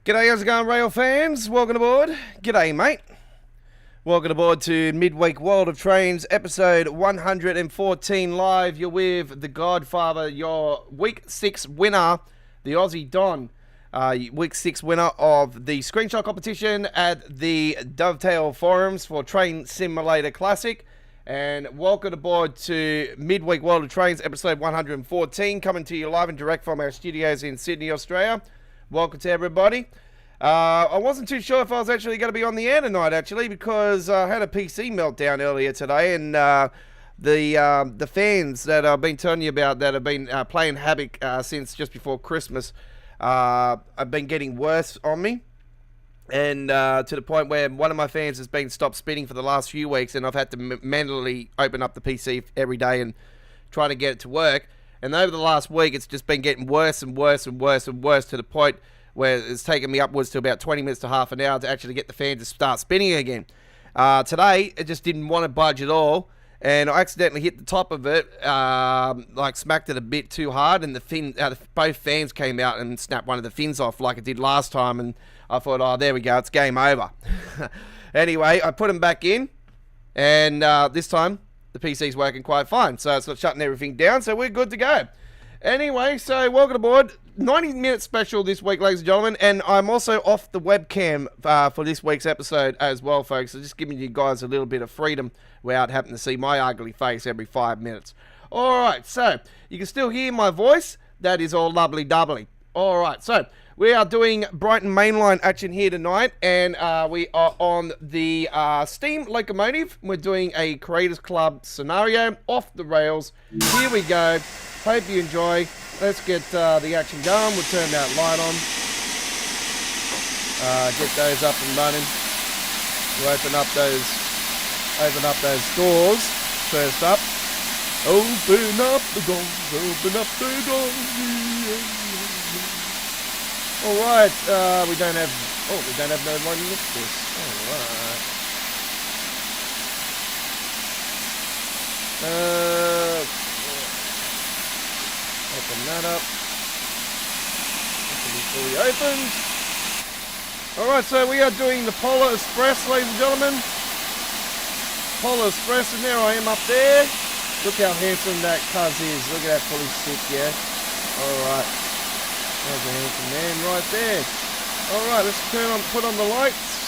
G'day, how's it going, rail fans? Welcome aboard. G'day, mate. Welcome aboard to Midweek World of Trains, episode 114 live. You're with the Godfather, your Week 6 winner, the Aussie Don. Week 6 winner of the screenshot competition at the Dovetail Forums for Train Simulator Classic. And welcome aboard to Midweek World of Trains, episode 114, coming to you live and direct from our studios in Sydney, Australia. Welcome to everybody. I wasn't too sure if I was actually going to be on the air tonight, actually, because I had a PC meltdown earlier today, and the fans that I've been telling you about that have been playing Havoc since just before Christmas have been getting worse on me, and to the point where one of my fans has been stopped spinning for the last few weeks, and I've had to manually open up the PC every day and try to get it to work. And over the last week, it's just been getting worse and worse and worse and worse to the point where it's taken me upwards to about 20 minutes to half an hour to actually get the fan to start spinning again. Today, it just didn't want to budge at all, and I accidentally hit the top of it, like smacked it a bit too hard, and the fin, both fans came out and snapped one of the fins off like it did last time, and I thought, oh, there we go, it's game over. Anyway, I put them back in, and this time, the PC's working quite fine, so it's not shutting everything down, so we're good to go. Anyway, so welcome aboard. 90-minute special this week, ladies and gentlemen, and I'm also off the webcam for this week's episode as well, folks. So just giving you guys a little bit of freedom without having to see my ugly face every 5 minutes. Alright, so you can still hear my voice. That is all lovely-doubly. Alright, so we are doing Brighton Mainline action here tonight, and we are on the steam locomotive. We're doing a Creators Club scenario, off the rails. Here we go. Hope you enjoy. Let's get the action going. We'll turn that light on. Get those up and running. We'll open up those doors first up. Open up the doors. Open up the doors. All right. We don't have no one in this. All right. Open that up. That can be fully opened. Alright, so we are doing the Polar Express, ladies and gentlemen. Polar Express, and there I am up there. Look how handsome that cuz is. Look at that fully sick, yeah? Alright. There's a handsome man right there. Alright, let's put on the lights.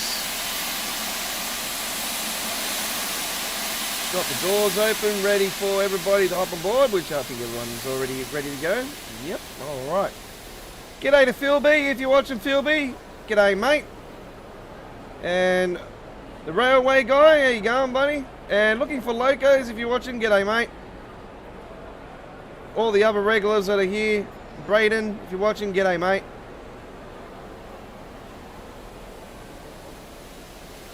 Got the doors open, ready for everybody to hop on board, which I think everyone's already ready to go. Yep, alright. G'day to Philby, if you're watching Philby. G'day, mate. And the railway guy, how you going, buddy? And looking for Locos, if you're watching, g'day, mate. All the other regulars that are here. Brighton, if you're watching, g'day, mate.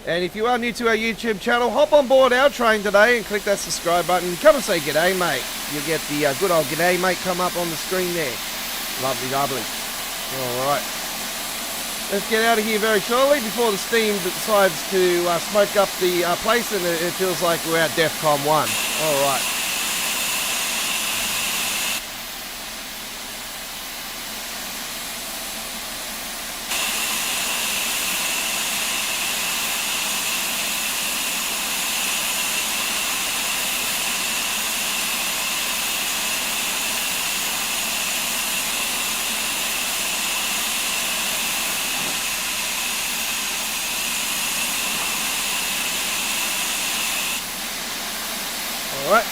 And if you are new to our YouTube channel, hop on board our train today and click that subscribe button. Come and say g'day, mate. You'll get the good old g'day, mate, come up on the screen there. Lovely. Alright. Let's get out of here very shortly before the steam decides to smoke up the place and it feels like we're at DEFCON 1. Alright. Alright,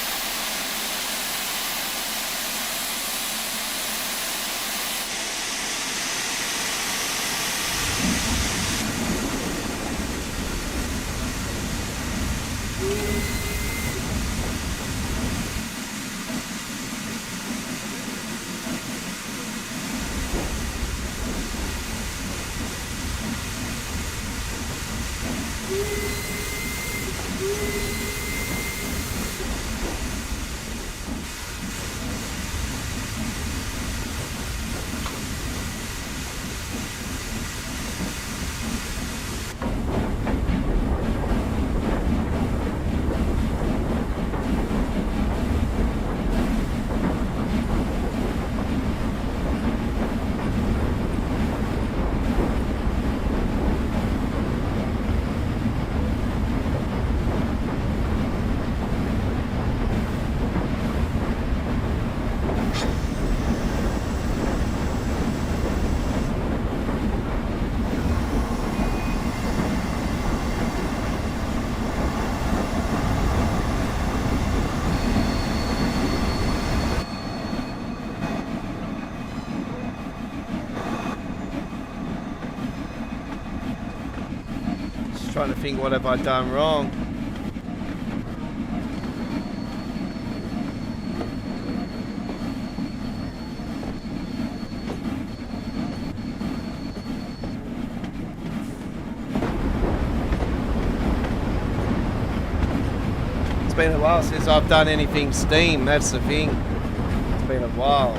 trying to think, what have I done wrong? It's been a while since I've done anything Steam, that's the thing. It's been a while.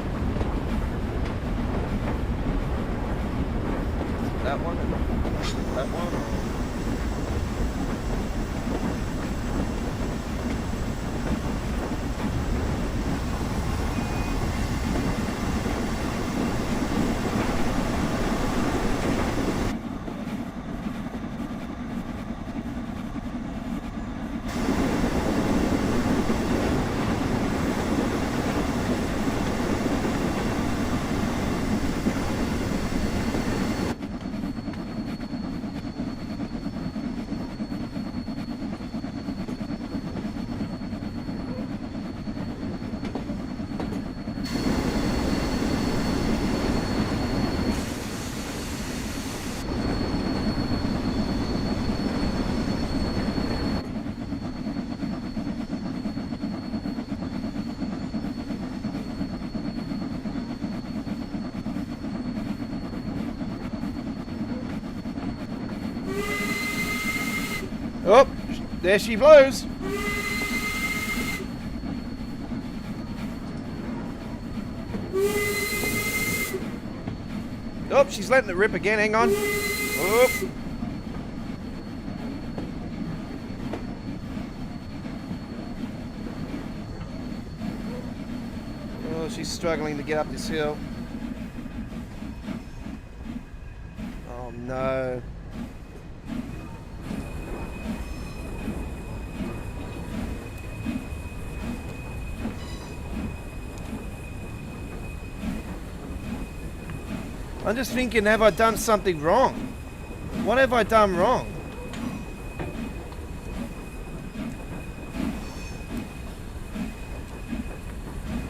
That one? That one? Oh, there she blows. Oh, she's letting it rip again. Hang on. Oh. Oh, she's struggling to get up this hill. Oh, no. I'm just thinking, have I done something wrong? What have I done wrong?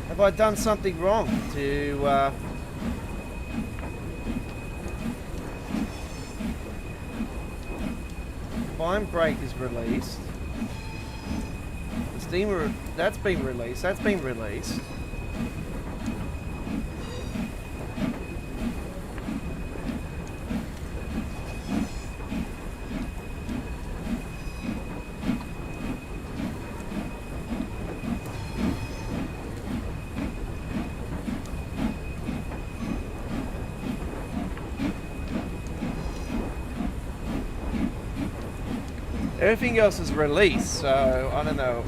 Have I done something wrong to... Fine brake is released. The steamer, that's been released. That's been released. Everything else is released, so I don't know.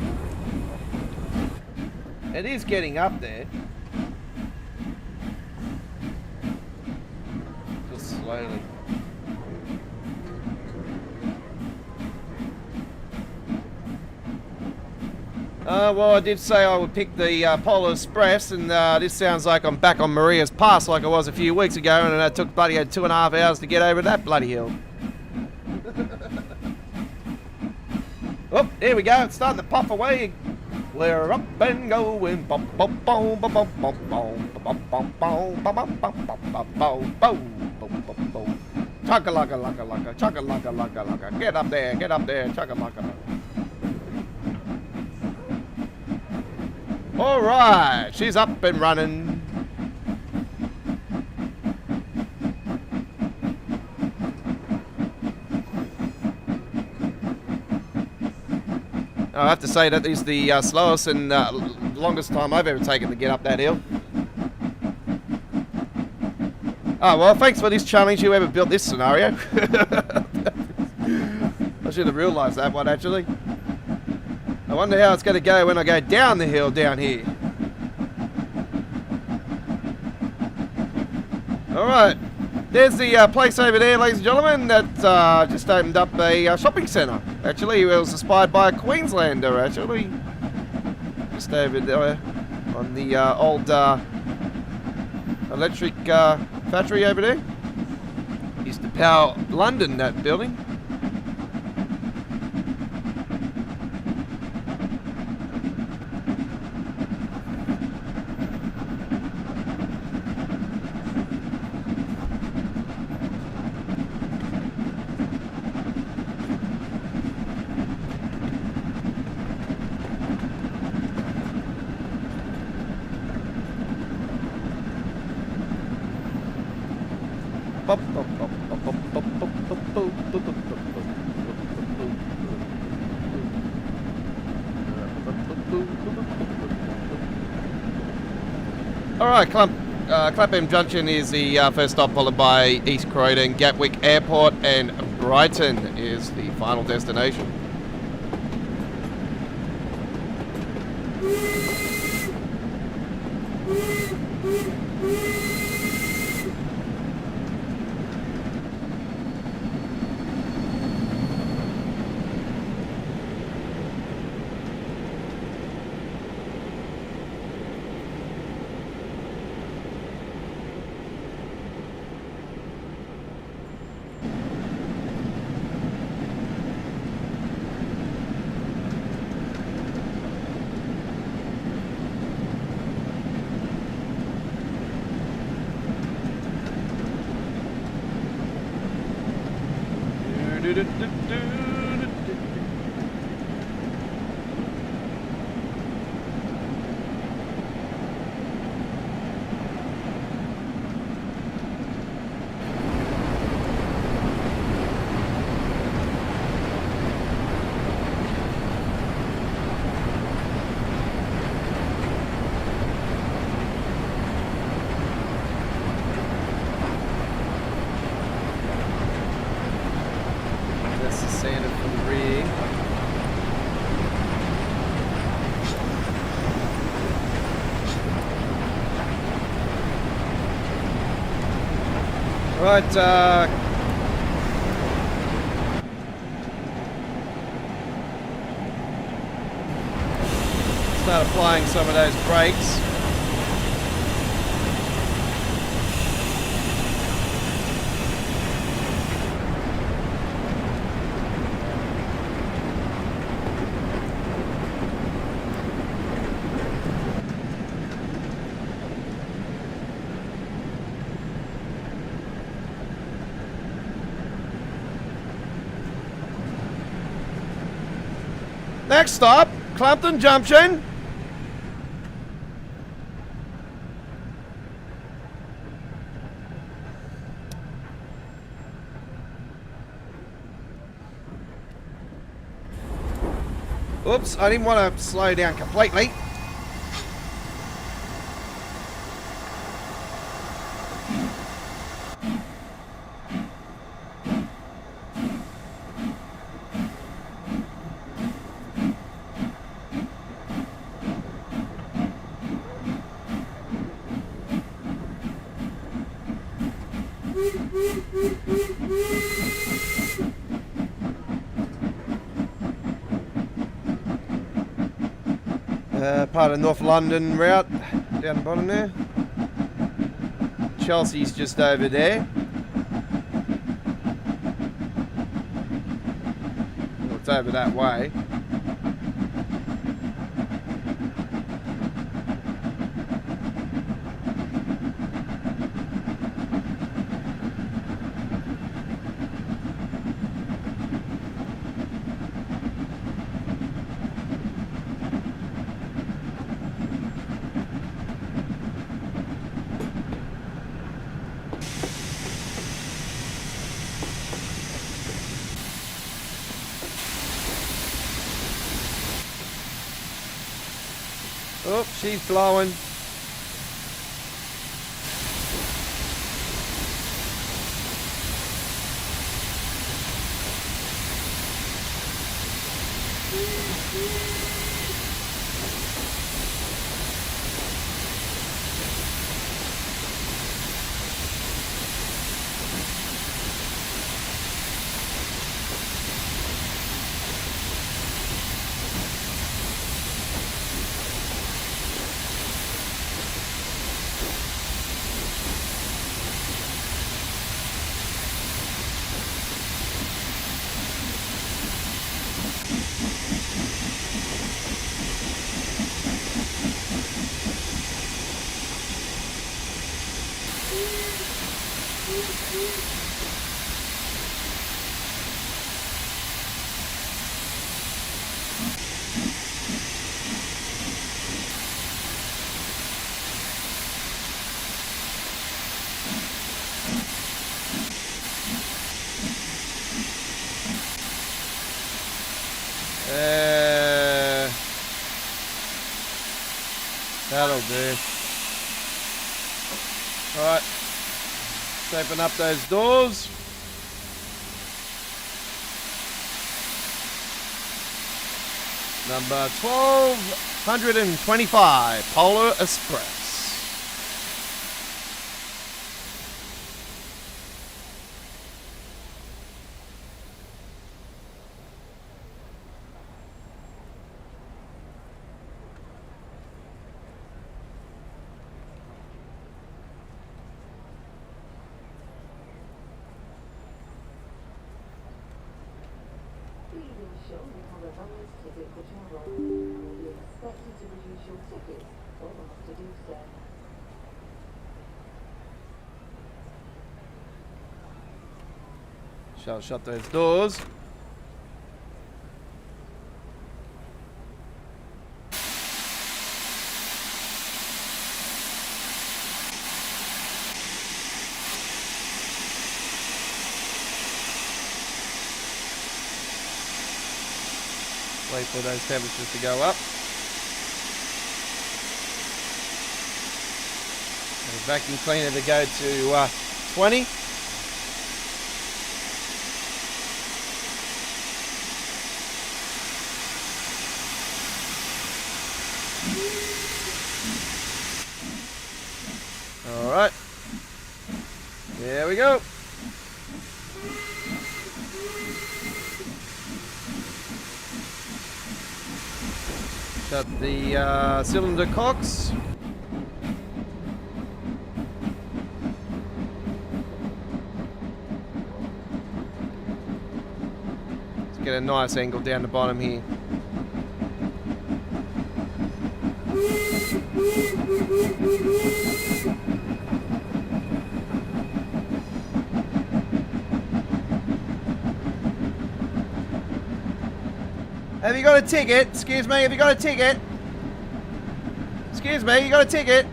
It is getting up there. Just slowly. Well, I did say I would pick the Polar Express, and this sounds like I'm back on Maria's Pass like I was a few weeks ago, and it took bloody 2.5 hours to get over that bloody hill. Oh, there we go. It's starting to puff away. We're up and going. Chugga-lugga-lugga-lugga. Chugga-lugga-lugga-lugga. Get up there. Get up there. Chugga-lugga. All right. She's up and running. I have to say that is the slowest and longest time I've ever taken to get up that hill. Oh, well, thanks for this challenge, whoever built this scenario. I should have realised that one, actually. I wonder how it's going to go when I go down the hill down here. Alright. There's the place over there, ladies and gentlemen, that just opened up a shopping centre. Actually, it was inspired by a Queenslander, actually. Just over there on the old electric factory over there. Used to power London, that building. Alright, Clapham Junction is the first stop, followed by East Croydon, Gatwick Airport, and Brighton is the final destination. Right, start applying some of those brakes. Next stop, Clapham Junction. Oops, I didn't want to slow down completely. Part of North London route down the bottom there. Chelsea's just over there. Well, it's over that way. Oh, she's blowing. That'll do. Alright. Let's open up those doors. Number 1225, Polar Express. Shall shut those doors. Wait for those temperatures to go up. And the vacuum cleaner to go to 20. Alright, there we go. Shut the cylinder cocks. Let's get a nice angle down the bottom here. Have you got a ticket? Excuse me, have you got a ticket? Excuse me, you got a ticket?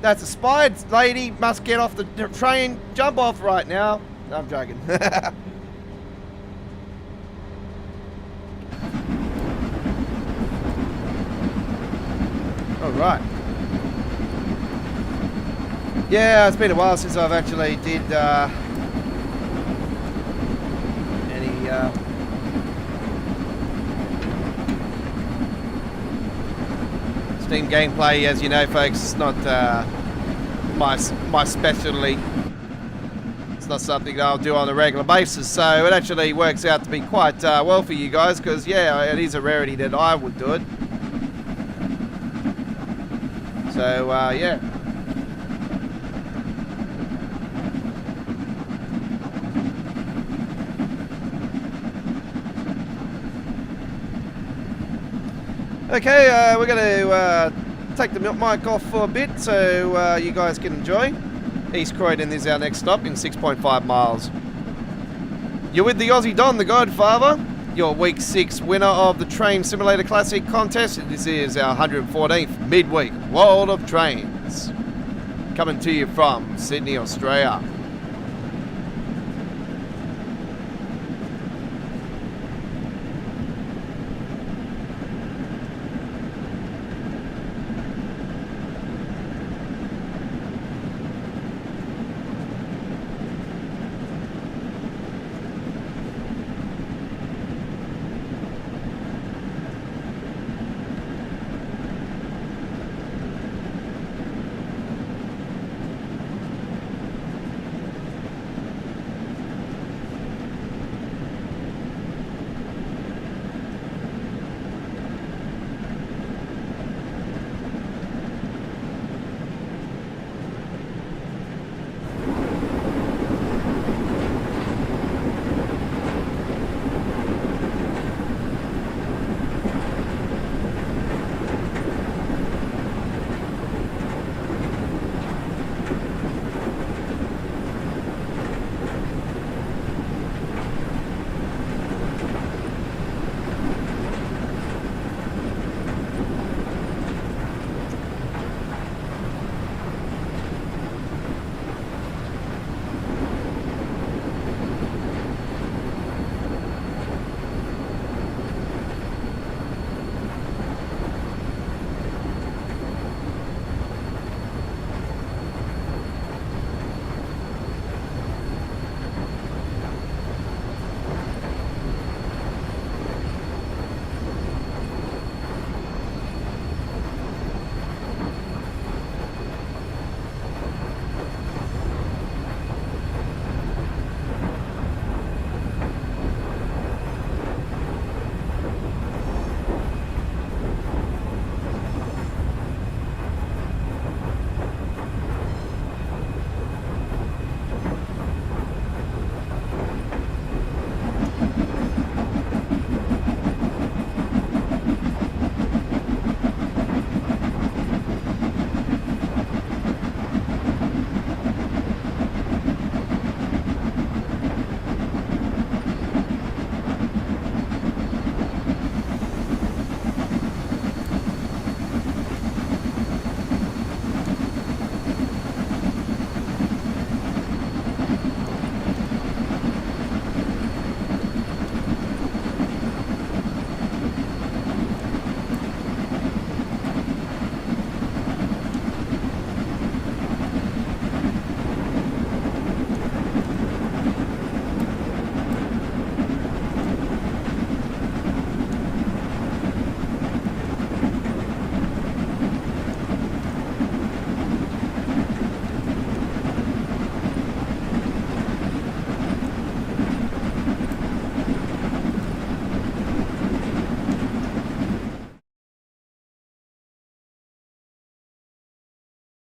That's a spied lady, must get off the train, jump off right now. No, I'm joking. Alright. Yeah, it's been a while since I've actually did Steam gameplay, as you know, folks. It's not my specialty. It's not something that I'll do on a regular basis, so it actually works out to be quite well for you guys, because yeah, it is a rarity that I would do it. So yeah. Okay, we're going to take the mic off for a bit so you guys can enjoy. East Croydon is our next stop in 6.5 miles. You're with the Aussie Don, the Godfather, your Week 6 winner of the Train Simulator Classic contest. This is our 114th midweek World of Trains. Coming to you from Sydney, Australia.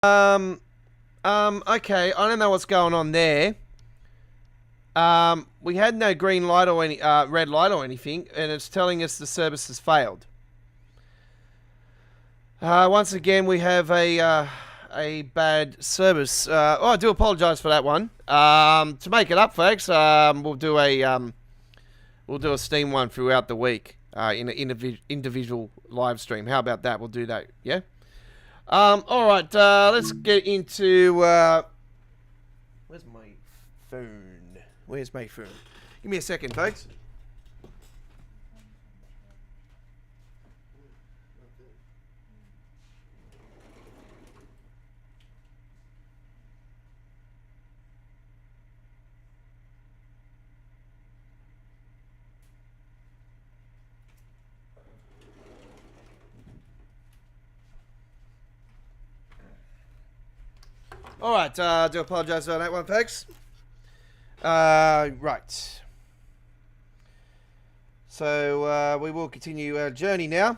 Okay, I don't know what's going on there. We had no green light or any red light or anything, and it's telling us the service has failed. Once again, we have a bad service. Oh, I do apologise for that one. To make it up, folks, we'll do a Steam one throughout the week in an individual live stream. How about that? We'll do that. Yeah. All right. Let's get into. Where's my phone? Where's my phone? Give me a second, folks. All right, I do apologise for that one, folks. Right. So we will continue our journey now.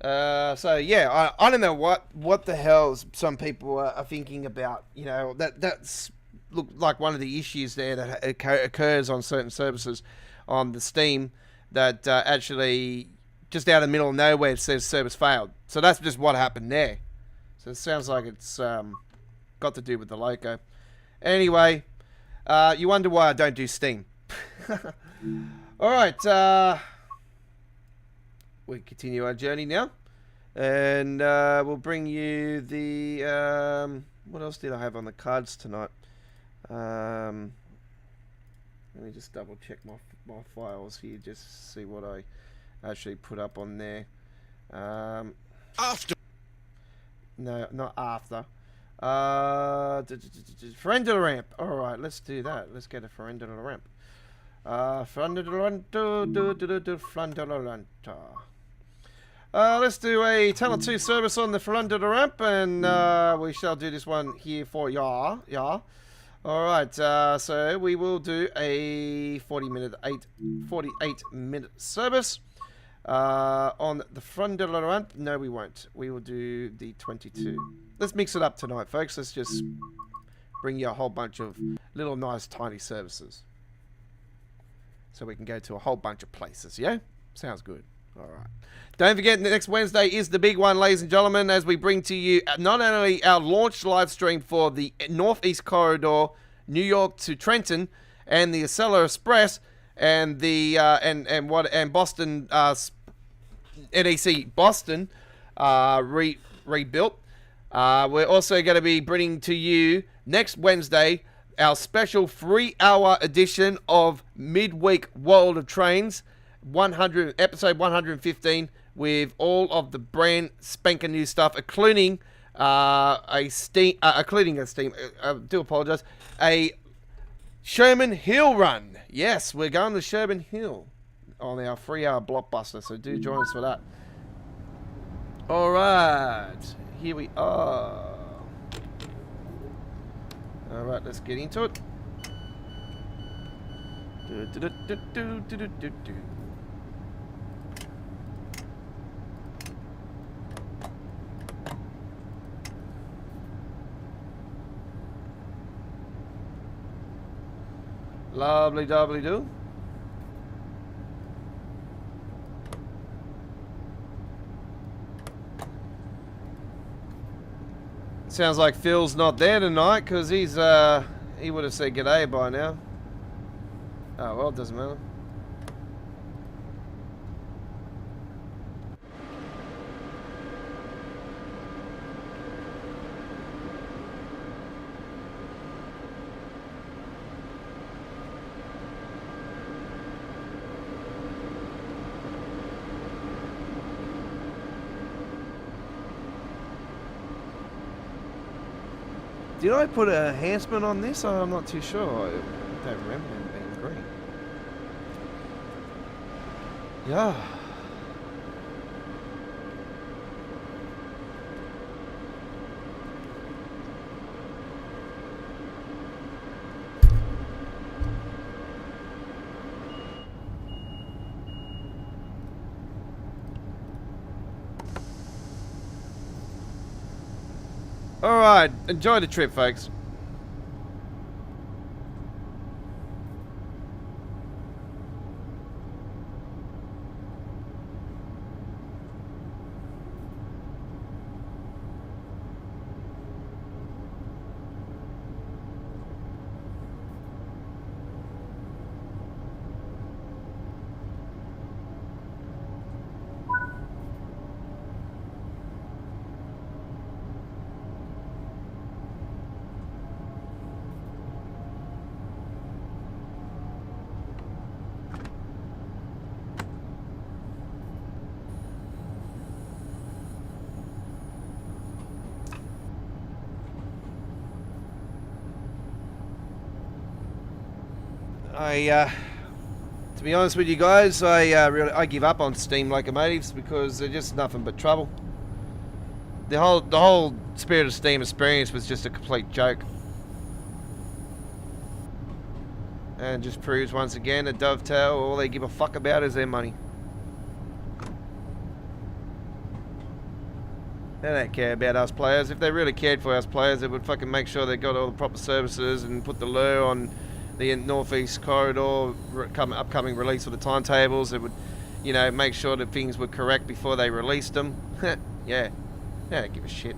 So yeah, I don't know what the hell some people are thinking about. You know, that's look like one of the issues there that occurs on certain services on the Steam that actually just out of the middle of nowhere it says service failed. So that's just what happened there. So it sounds like it's got to do with the Loco. Anyway, you wonder why I don't do Steam. Alright, we continue our journey now. And we'll bring you the... what else did I have on the cards tonight? Let me just double check my files here, just see what I actually put up on there. After. No, not after. Friendly ramp. Alright, let's do that. Let's get a friendly ramp. Let's do a tunnel 2 service on the friendly ramp, and we shall do this one here for ya. Yeah. Alright, so we will do a 48 minute service on the friendly ramp. No, we won't. We will do the 22. Let's mix it up tonight, folks. Let's just bring you a whole bunch of little nice tiny services. So we can go to a whole bunch of places, yeah? Sounds good. Alright. Don't forget, next Wednesday is the big one, ladies and gentlemen, as we bring to you not only our launch live stream for the Northeast Corridor, New York to Trenton, and the Acela Express, and the and Boston NEC Boston rebuilt. We're also going to be bringing to you next Wednesday our special 3-hour edition of Midweek World of Trains, episode 115, with all of the brand spanking new stuff, including a Sherman Hill run. Yes, we're going to Sherman Hill on our 3-hour blockbuster, so do join us for that. All right. Here we are. Alright, let's get into it. Lovely doubly do. Sounds like Phil's not there tonight because he would have said g'day by now. Oh well, it doesn't matter. Did I put a enhancement on this? I'm not too sure. I don't remember them being green. Yeah. Alright, enjoy the trip, folks. To be honest with you guys, I give up on steam locomotives because they're just nothing but trouble. The whole Spirit of Steam experience was just a complete joke, and just proves once again that Dovetail, all they give a fuck about is their money. They don't care about us players. If they really cared for us players, they would fucking make sure they got all the proper services and put the lure on the northeast corridor upcoming release of the timetables. It would, you know, make sure that things were correct before they released them. Yeah, don't give a shit.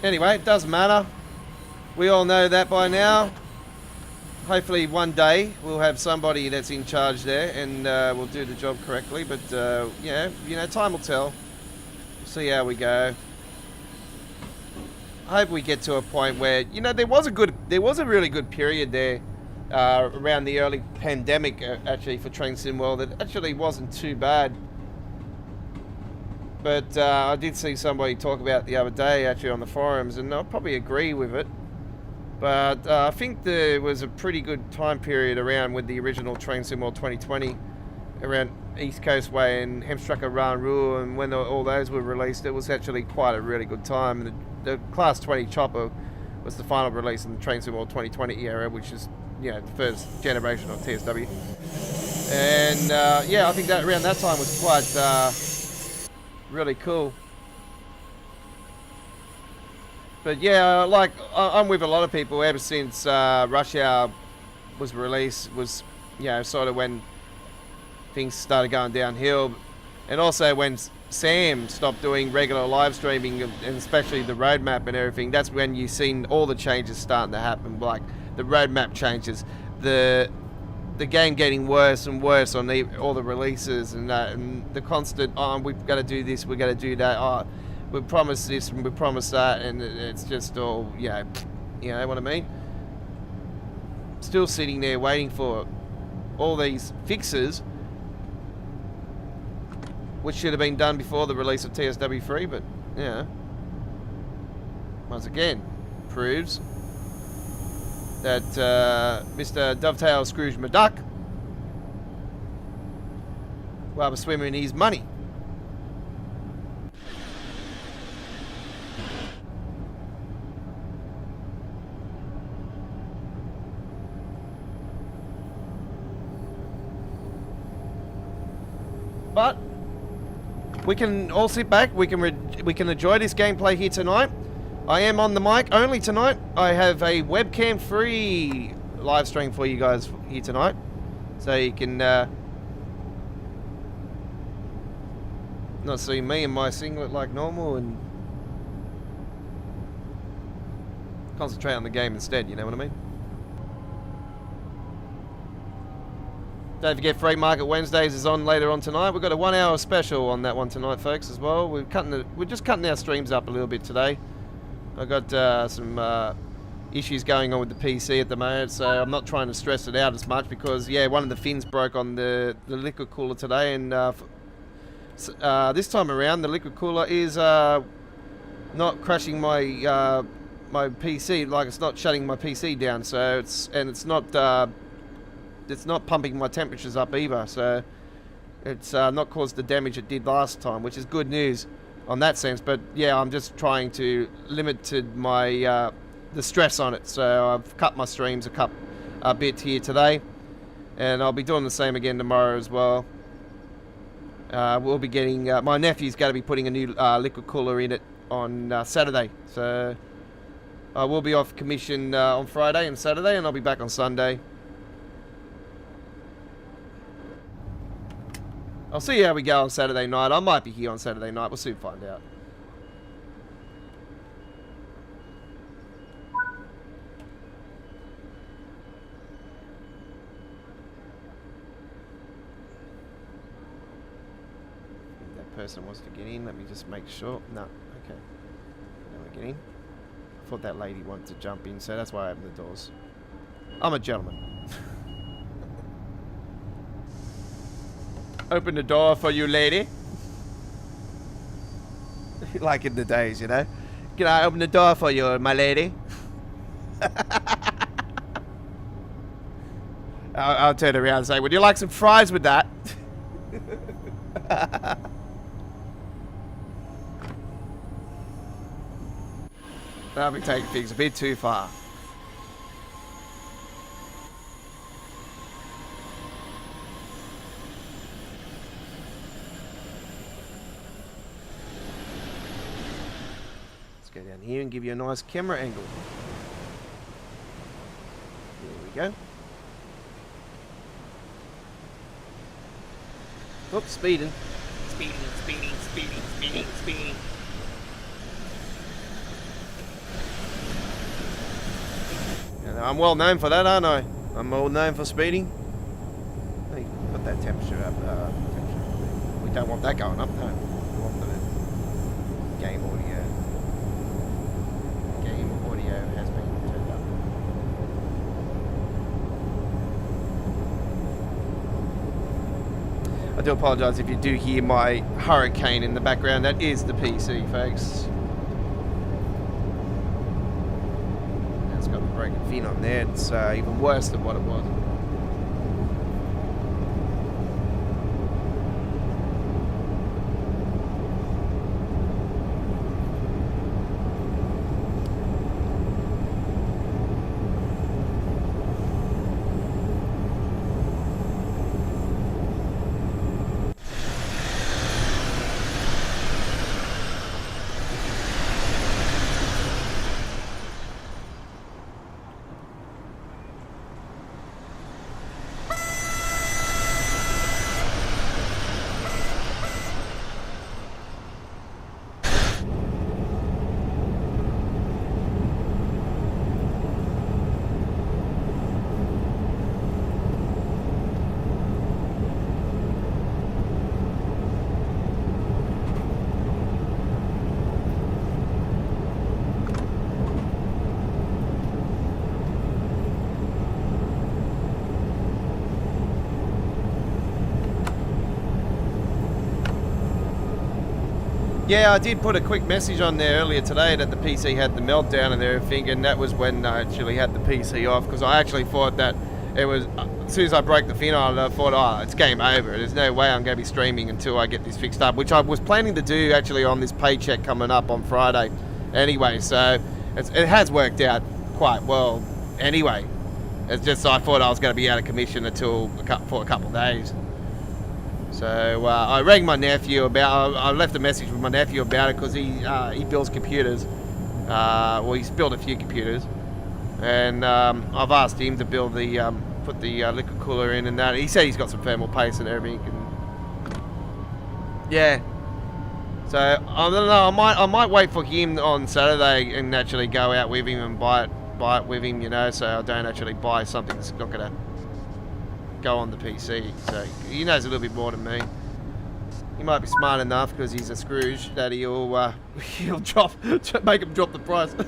Anyway, it doesn't matter. We all know that by now. Hopefully one day we'll have somebody that's in charge there and we'll do the job correctly. But yeah, you know, time will tell. We'll see how we go. I hope we get to a point where, you know, there was a really good period there around the early pandemic actually for Train Sim World. It actually wasn't too bad. But I did see somebody talk about it the other day actually on the forums, and I'll probably agree with it. But I think there was a pretty good time period around with the original Train Sim World 2020, around East Coast Way and Hemstrucker Ranru, and when all those were released, it was actually quite a really good time. The Class 20 chopper was the final release in the Train Sim World 2020 era, which is, you know, the first generation of TSW. And yeah, I think that around that time was quite really cool. But yeah, like I'm with a lot of people ever since Rush Hour was released, was, you know, sort of when things started going downhill, and also when Sam stopped doing regular live streaming, and especially the roadmap and everything. That's when you seen all the changes starting to happen, like the roadmap changes, the game getting worse and worse on all the releases, and the constant, oh, we've got to do this, we've got to do that, oh, we promised this and we promised that, and it's just all, you know what I mean? Still sitting there waiting for all these fixes, which should have been done before the release of TSW3, but, you know, once again, proves that Mr. Dovetail Scrooge McDuck will have a swimmer in his money. But we can all sit back. We can enjoy this gameplay here tonight. I am on the mic only tonight. I have a webcam free live stream for you guys here tonight, so you can not see me in my singlet like normal and concentrate on the game instead, you know what I mean? Don't forget, Free Market Wednesdays is on later on tonight. We've got a 1 hour special on that one tonight, folks, as well. We're just cutting our streams up a little bit today. I've got some issues going on with the PC at the moment, so I'm not trying to stress it out as much because, yeah, one of the fins broke on the liquid cooler today, and this time around the liquid cooler is not crashing my my PC, like it's not shutting my PC down, so it's not it's not pumping my temperatures up either. So it's not caused the damage it did last time, which is good news on that sense. But yeah, I'm just trying to limit my the stress on it. So I've cut my streams a bit here today, and I'll be doing the same again tomorrow as well. We'll be getting my nephew's going to be putting a new liquid cooler in it on Saturday. So I will be off commission on Friday and Saturday, and I'll be back on Sunday. I'll see how we go on Saturday night. I might be here on Saturday night. We'll soon find out. That person wants to get in. Let me just make sure. No. Okay. Now we get in. I thought that lady wanted to jump in, so that's why I opened the doors. I'm a gentleman. Open the door for you, lady. Like in the days, you know. Can I open the door for you, my lady? I'll turn around and say, would you like some fries with that? I'll be taking things a bit too far. Go down here and give you a nice camera angle. There we go. Oops, speeding. Speeding. And I'm well known for that, aren't I? I'm well known for speeding. Let me put that temperature up. We don't want that going up, no. We want the game audio. Has been turned up. I do apologise if you do hear my hurricane in the background. That is the PC, folks. It's got the broken fin on there. It's even worse than what it was. Yeah, I did put a quick message on there earlier today that the PC had the meltdown and everything, and that was when I actually had the PC off, because I actually thought that it was, as soon as I broke the fin on it, I thought, oh, it's game over. There's no way I'm going to be streaming until I get this fixed up, which I was planning to do actually on this paycheck coming up on Friday anyway, so it has worked out quite well anyway. It's just I thought I was going to be out of commission until for a couple of days. So I rang my nephew about. I left a message with my nephew about it because he builds computers. Well, he's built a few computers, and I've asked him to build the put the liquid cooler in and that. He said he's got some thermal paste and everything. And yeah. So I don't know. I might wait for him on Saturday and actually go out with him and buy it with him. You know, so I don't actually buy something that's not gonna go on the PC, so he knows a little bit more than me. He might be smart enough because he's a Scrooge that he'll make him drop the price. Be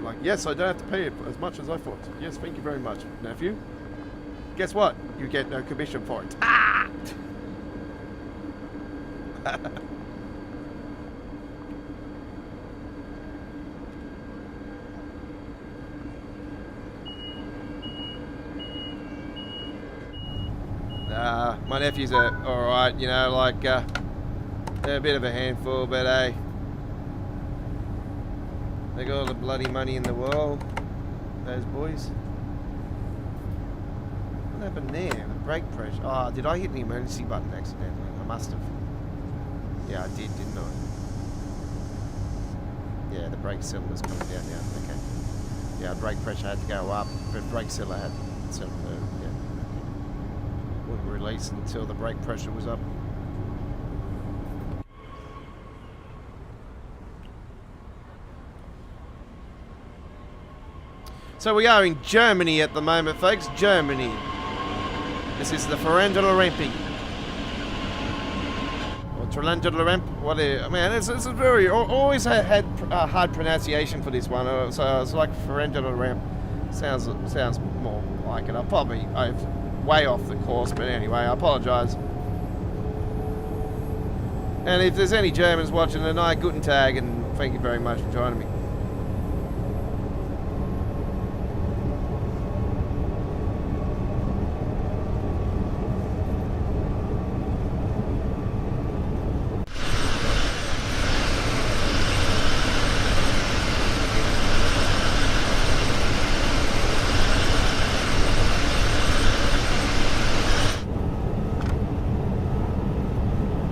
like, yes, I don't have to pay it as much as I thought. Yes, thank you very much, nephew. guess what? You get no commission for it. Ah! My nephews are alright, you know, like, they're a bit of a handful, but hey, they got all the bloody money in the world, those boys. What happened there? The brake pressure. Oh, did I hit the emergency button accidentally? I must have. Yeah, I did, didn't I? Yeah, the brake cylinder's coming down now. Okay. Yeah, brake pressure had to go up, but brake cylinder had cylinder. Yeah. Wouldn't release until the brake pressure was up. So we are in Germany at the moment, folks. Germany. This is the Ferrandula Rampi. Or Trelangula Ramp. What is it? Man, it's a very... Always had hard pronunciation for this one. So it's like Ferrandula Ramp. Sounds more like it. I've way off the course, but anyway, I apologise. And if there's any Germans watching tonight, guten Tag, and thank you very much for joining me.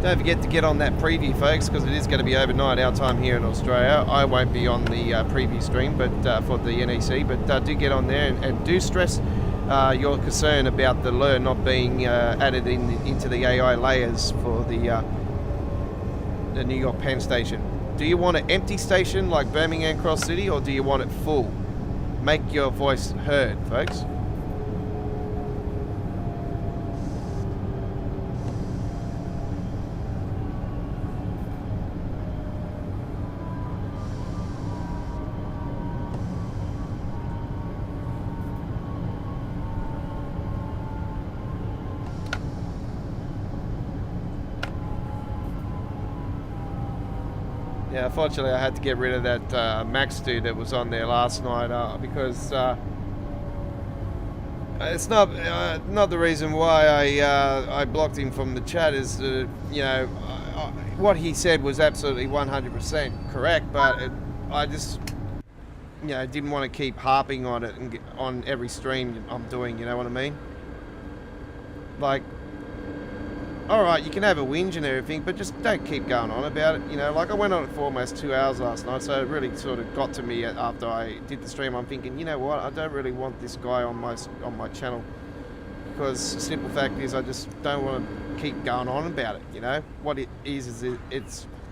Don't forget to get on that preview, folks, because it is going to be overnight our time here in Australia. I won't be on the preview stream, but for the NEC, but do get on there and do stress your concern about the lure not being added into the AI layers for the New York Penn station. Do you want an empty station like Birmingham Cross City, or do you want it full? Make your voice heard, folks. Yeah, unfortunately I had to get rid of that Max dude that was on there last night because it's not the reason why I blocked him from the chat. Is you know, what he said was absolutely 100% correct, but I just, you know, didn't want to keep harping on it and on every stream I'm doing. You know what I mean? Like, alright, you can have a whinge and everything, but just don't keep going on about it, you know. Like, I went on it for almost 2 hours last night, so it really sort of got to me after I did the stream. I'm thinking, you know what, I don't really want this guy on my channel, because the simple fact is I just don't want to keep going on about it, you know. What it is it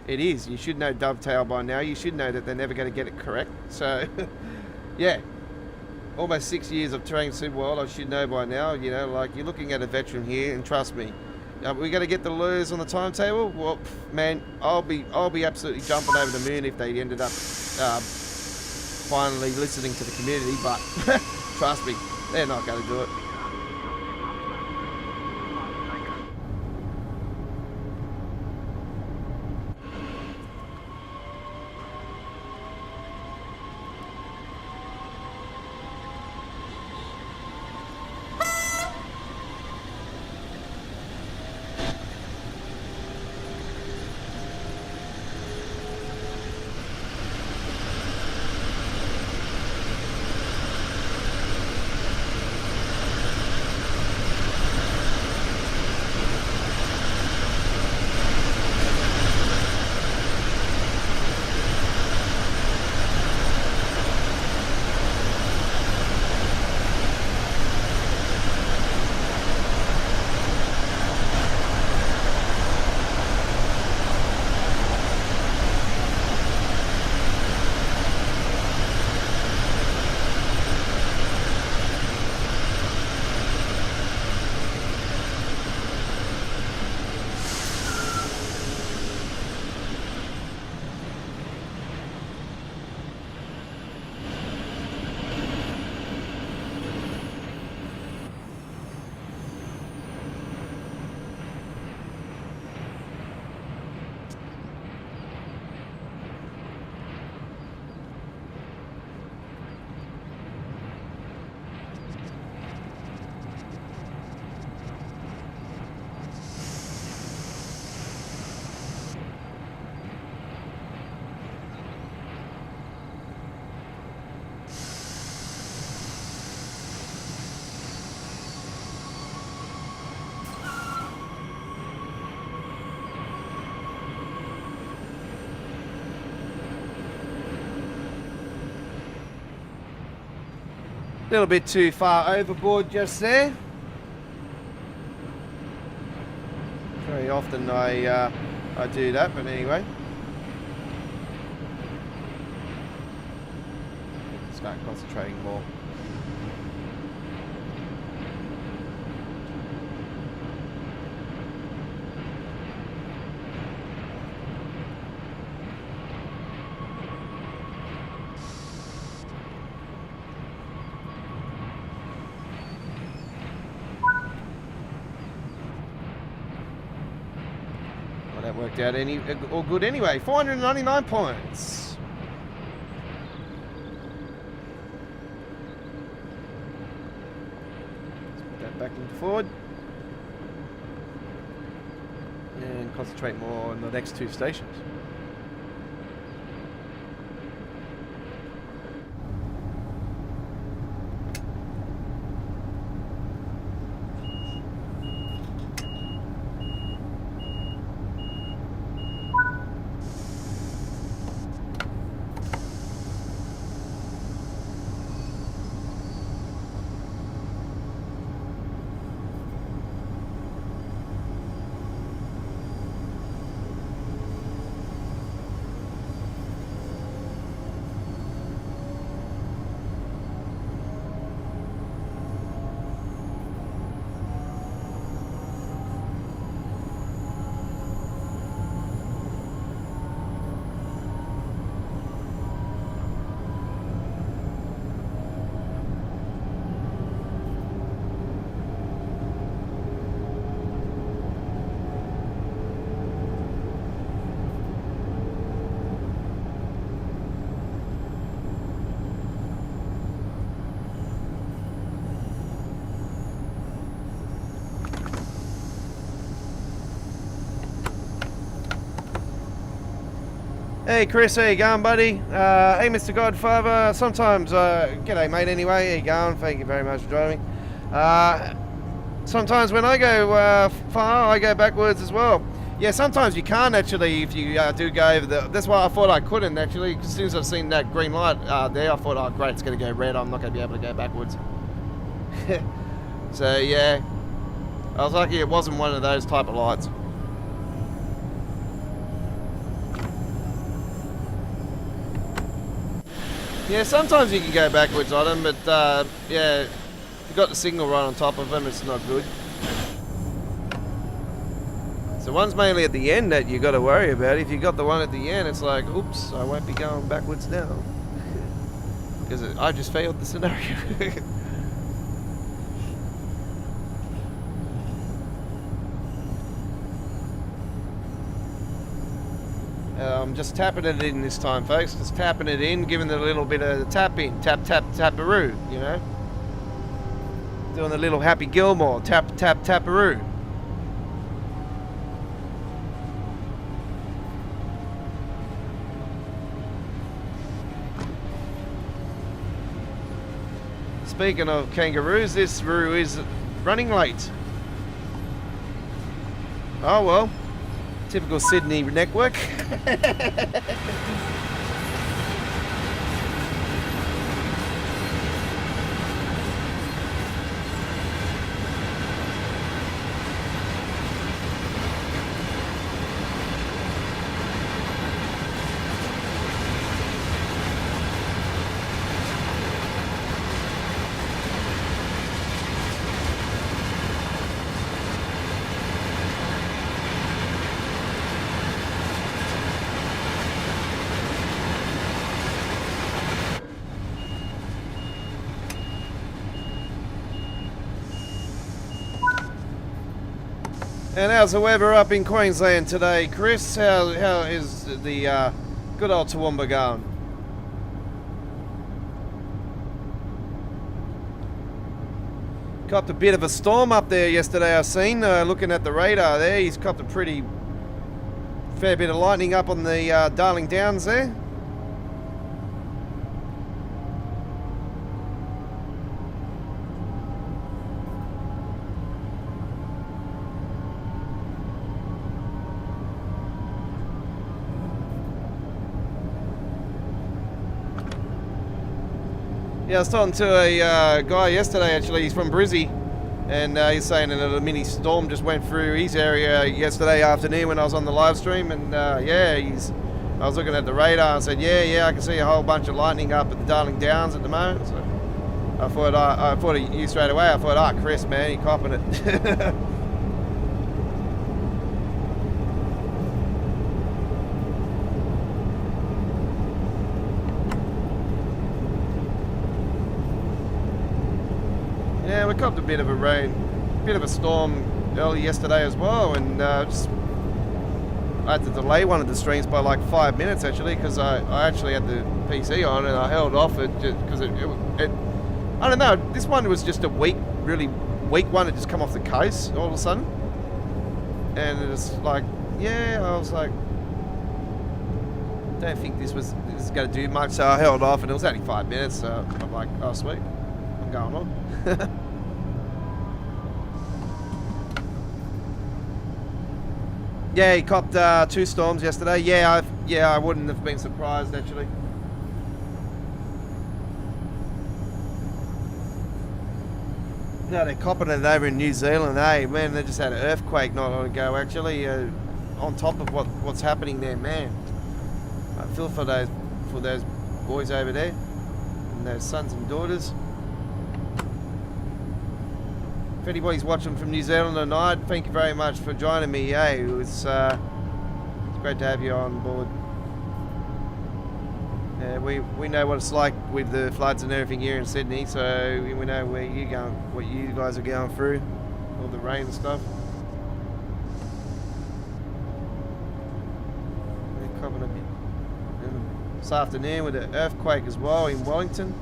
is. You should know Dovetail by now. You should know that they're never going to get it correct. So, yeah. Almost 6 years of training Superworld, I should know by now, you know. Like, you're looking at a veteran here, and trust me, we're going to get the lures on the timetable. Well, man, I'll be absolutely jumping over the moon if they ended up finally listening to the community. But trust me, they're not going to do it. little bit too far overboard just there. Very often I do that, but anyway. Start concentrating more. That worked out all good anyway. 499 points. Let's put that back into forward. And concentrate more on the next two stations. Hey Chris, how you going, buddy? Hey Mr. Godfather, sometimes, g'day mate anyway, how you going? Thank you very much for joining me. Sometimes when I go far, I go backwards as well. Yeah, sometimes you can't actually if you do go over the... That's why I thought I couldn't actually, as soon as I've seen that green light there, I thought, oh great, it's going to go red, I'm not going to be able to go backwards. So yeah, I was lucky it wasn't one of those type of lights. Yeah, sometimes you can go backwards on them, but yeah, if you've got the signal right on top of them, it's not good. So one's mainly at the end that you got to worry about. If you got the one at the end, it's like, oops, I won't be going backwards now. Because I just failed the scenario. I'm just tapping it in this time, folks. Just tapping it in, giving it a little bit of tap in. Tap, tap, taparoo, you know? Doing a little Happy Gilmore. Tap, tap, taparoo. Speaking of kangaroos, this roo is running late. Oh well. Typical Sydney network. And how's the weather up in Queensland today, Chris? How is the good old Toowoomba going? Copped a bit of a storm up there yesterday, I've seen. Looking at the radar there, he's copped a pretty fair bit of lightning up on the Darling Downs there. Yeah, I was talking to a guy yesterday, actually. He's from Brizzy. And he's saying that a mini storm just went through his area yesterday afternoon when I was on the live stream. And yeah, I was looking at the radar and said, yeah, I can see a whole bunch of lightning up at the Darling Downs at the moment. So I thought of you straight away. I thought, Chris, man, you're copping it. Yeah, we copped a bit of a storm early yesterday as well, and I had to delay one of the streams by like 5 minutes actually, because I actually had the PC on and I held off it because it I don't know, this one was just a really weak one. It just come off the case all of a sudden, and it was like, yeah, I was like, don't think this is going to do much, so I held off, and it was only 5 minutes, so I'm like, oh sweet, I'm going on. Yeah, he copped 2 storms yesterday. Yeah, I wouldn't have been surprised actually. No, they're copping it over in New Zealand, eh? Man, they just had an earthquake not long ago actually. On top of what's happening there, man. I feel for those boys over there and their sons and daughters. If anybody's watching from New Zealand tonight, thank you very much for joining me. Hey, it's great to have you on board. We know what it's like with the floods and everything here in Sydney, so we know what you guys are going through, all the rain and stuff. We're coming a bit this afternoon with an earthquake as well in Wellington.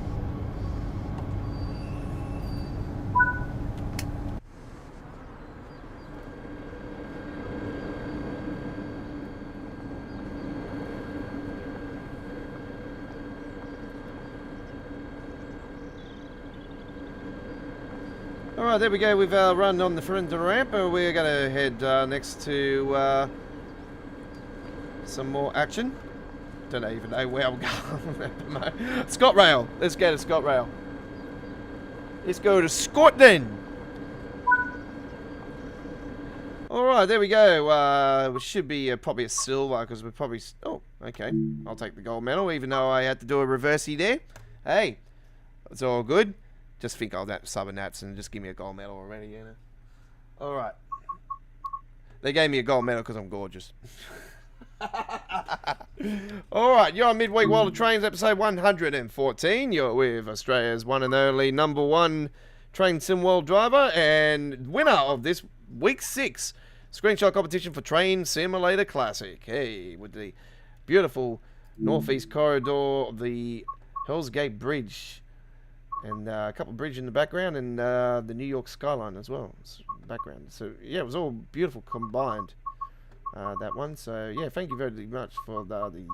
Alright, there we go. We've run on the front ramp, and we're going to head next to some more action. Don't even know where I'm going. ScotRail. Let's go to ScotRail. Let's go to Scotland. Alright, there we go. It should be probably a silver, because we're probably... Oh, okay. I'll take the gold medal, even though I had to do a reversey there. Hey, it's all good. Just think I'll sub a nats and just give me a gold medal already, you know. Alright. They gave me a gold medal because I'm gorgeous. Alright, you're on Midweek World of Trains, episode 114. You're with Australia's one and only #1 train sim world driver and winner of this week 6 screenshot competition for Train Simulator Classic. Hey, with the beautiful northeast corridor of the Hell's Gate Bridge. And a couple of bridges in the background, and the New York skyline as well. Background. So yeah, it was all beautiful combined. That one. So yeah, thank you very much for the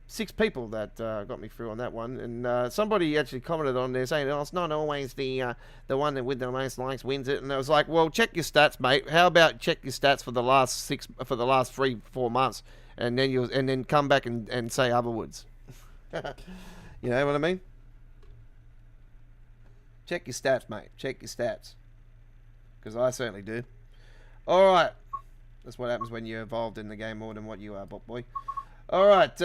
6 people that got me through on that one. And somebody actually commented on there saying, "Oh, it's not always the one that with the most likes wins it." And I was like, "Well, check your stats, mate. How about check your stats for the last 3-4 months, and then come back and say otherwards." You know what I mean? Check your stats, mate. Check your stats. Because I certainly do. Alright. That's what happens when you're involved in the game more than what you are, bot boy. Alright.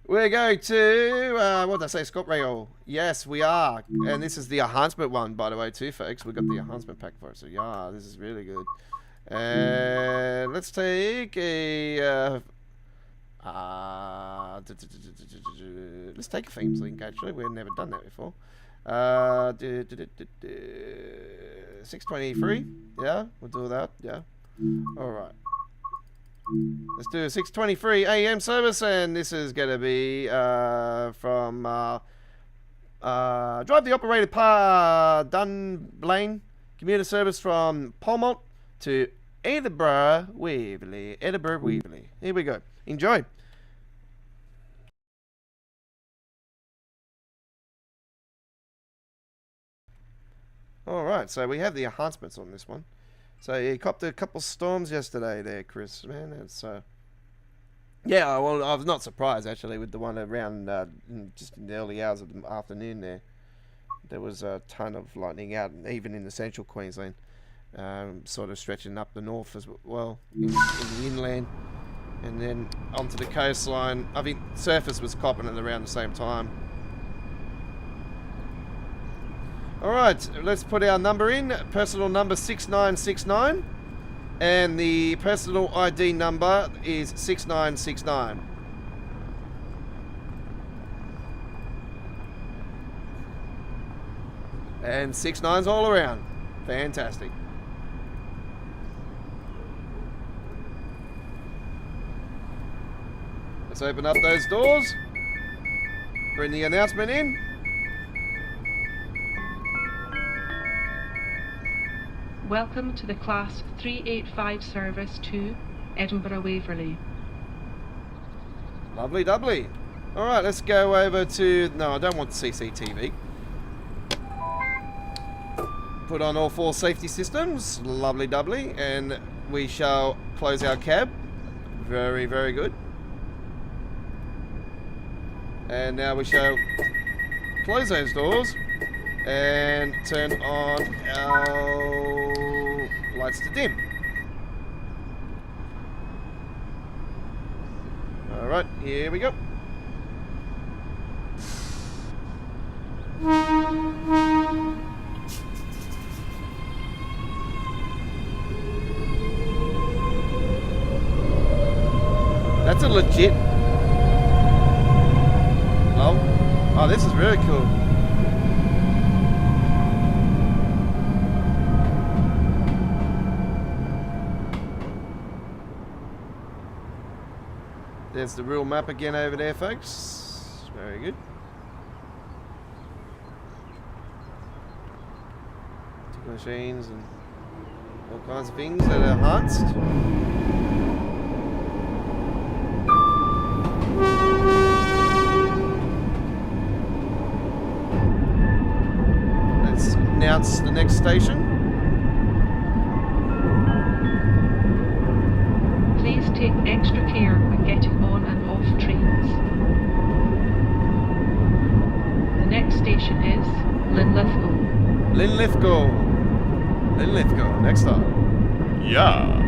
We're going to... what did I say? ScotRail. Yes, we are. And this is the enhancement one, by the way, too, folks. We got the enhancement pack for it. So, yeah, this is really good. And let's take a... let's take a themes link, actually. We've never done that before. 623. Yeah, we'll do that. Yeah. Alright. Let's do a 6:23 AM service, and this is going to be from drive the operated Dunblane commuter service from Polmont to Edinburgh Waverley. Here we go. Enjoy. Alright, so we have the enhancements on this one. So you copped a couple storms yesterday there, Chris. Man, it's Yeah, well, I was not surprised actually with the one around just in the early hours of the afternoon there. There was a ton of lightning out, even in the central Queensland, sort of stretching up the north as well, in the inland, and then onto the coastline. I think surface was copping it around the same time. Alright, let's put our number in. Personal number 6969. And the personal ID number is 6969. And 69's all around. Fantastic. Let's open up those doors. Bring the announcement in. Welcome to the Class 385 service to Edinburgh Waverley. Lovely doubly. Alright, let's go over to... No, I don't want CCTV. Put on all 4 safety systems. Lovely doubly. And we shall close our cab. Very, very good. And now we shall close those doors and turn on our lights to dim. Alright, here we go. That's a legit... Oh, this is really cool. There's the real map again over there, folks. Very good. Tick machines and all kinds of things that are enhanced. Let's announce the next station. Please take extra care when getting on and off trains. The next station is Linlithgow. Linlithgow. Linlithgow, next stop. Yeah.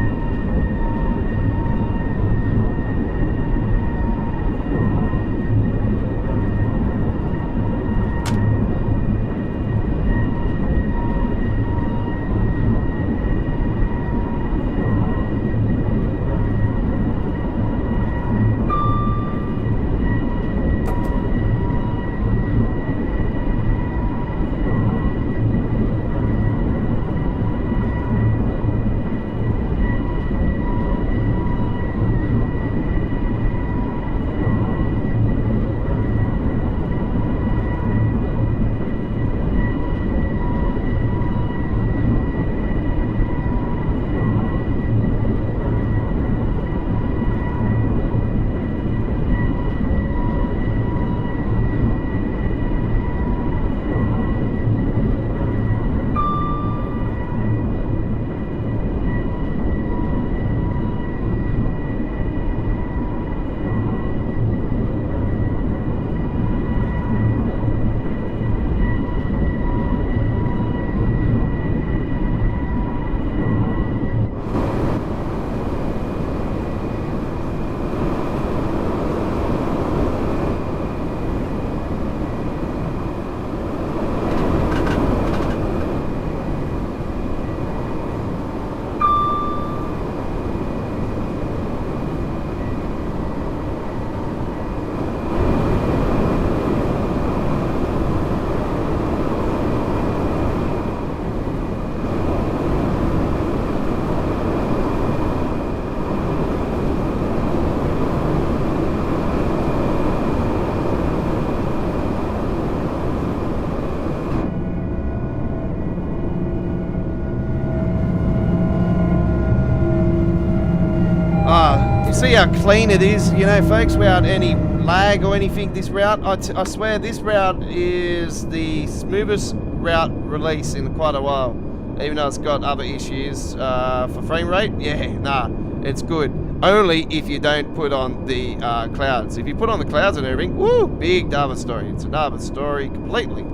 See how clean it is, you know, folks, without any lag or anything. This route, I swear this route is the smoothest route release in quite a while. Even though it's got other issues for frame rate, yeah, nah, it's good. Only if you don't put on the clouds. If you put on the clouds and everything, woo, big other story. It's another story completely.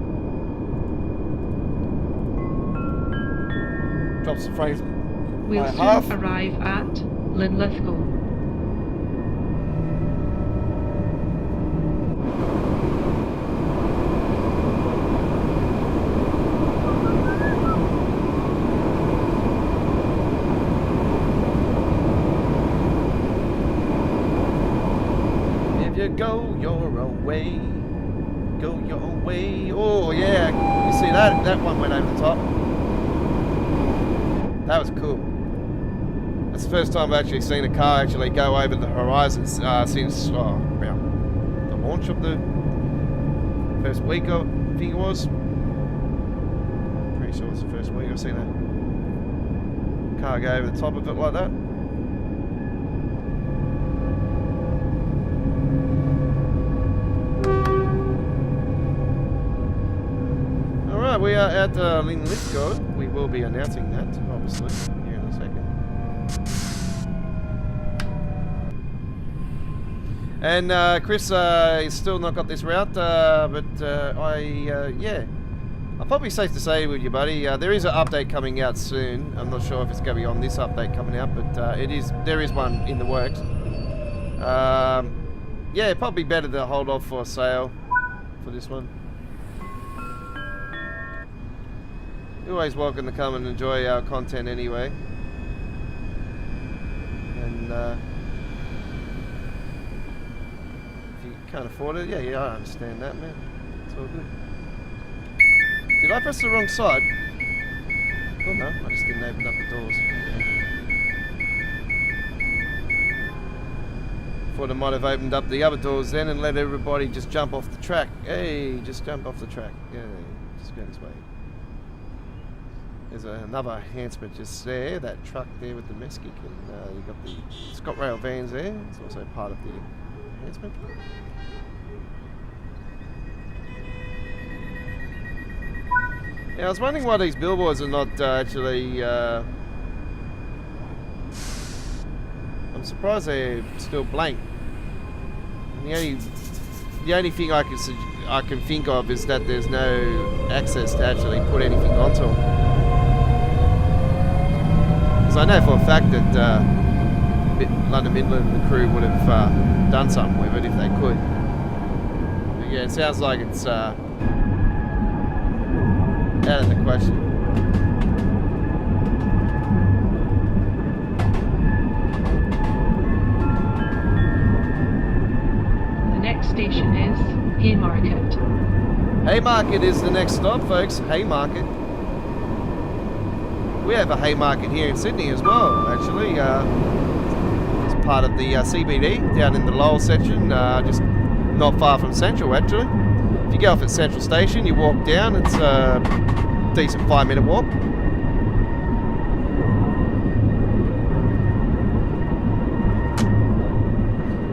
Drops the frames. We'll soon arrive at Linlithgow. If you go your own way, go your own way. Oh yeah, you see that? That one went over the top. That was cool. That's the first time I've actually seen a car actually go over the horizons since about the launch of the first week, I think it was. Pretty sure it's the first week I've seen a car go over the top of it like that. Alright, we are at Linlithgow. We will be announcing that, obviously, here in a second. And Chris is still not got this route, but yeah, I'll probably safe to say with you, buddy, there is an update coming out soon. I'm not sure if it's going to be on this update coming out, but there is one in the works. Yeah, probably better to hold off for a sale for this one. You're always welcome to come and enjoy our content anyway. And if you can't afford it, yeah, I understand that, man. It's all good. Did I press the wrong side? Oh no, I just didn't open up the doors. Thought I might have opened up the other doors then and let everybody just jump off the track. Hey, just jump off the track. Yeah, just go this way. There's another enhancement just there, that truck there with the Mesquic, and you've got the ScotRail vans there. It's also part of the enhancement. Yeah, I was wondering why these billboards are not actually... I'm surprised they're still blank. And the only thing I can think of is that there's no access to actually put anything onto them. I know for a fact that London Midland and the crew would have done something with it if they could. But yeah, it sounds like it's out of the question. The next station is Haymarket. Haymarket is the next stop, folks. Haymarket. We have a Haymarket here in Sydney as well, actually. It's part of the CBD down in the Lowell section, just not far from Central, actually. If you go off at Central Station, you walk down, it's a decent 5-minute walk.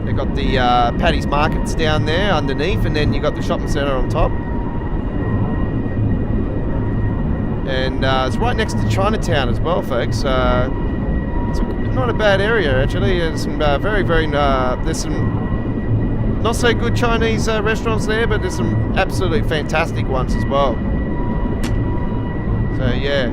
They've got the Paddy's Markets down there underneath, and then you've got the shopping centre on top. And it's right next to Chinatown as well, folks. It's not a bad area, actually. There's some there's some not so good Chinese restaurants there, but there's some absolutely fantastic ones as well. So yeah.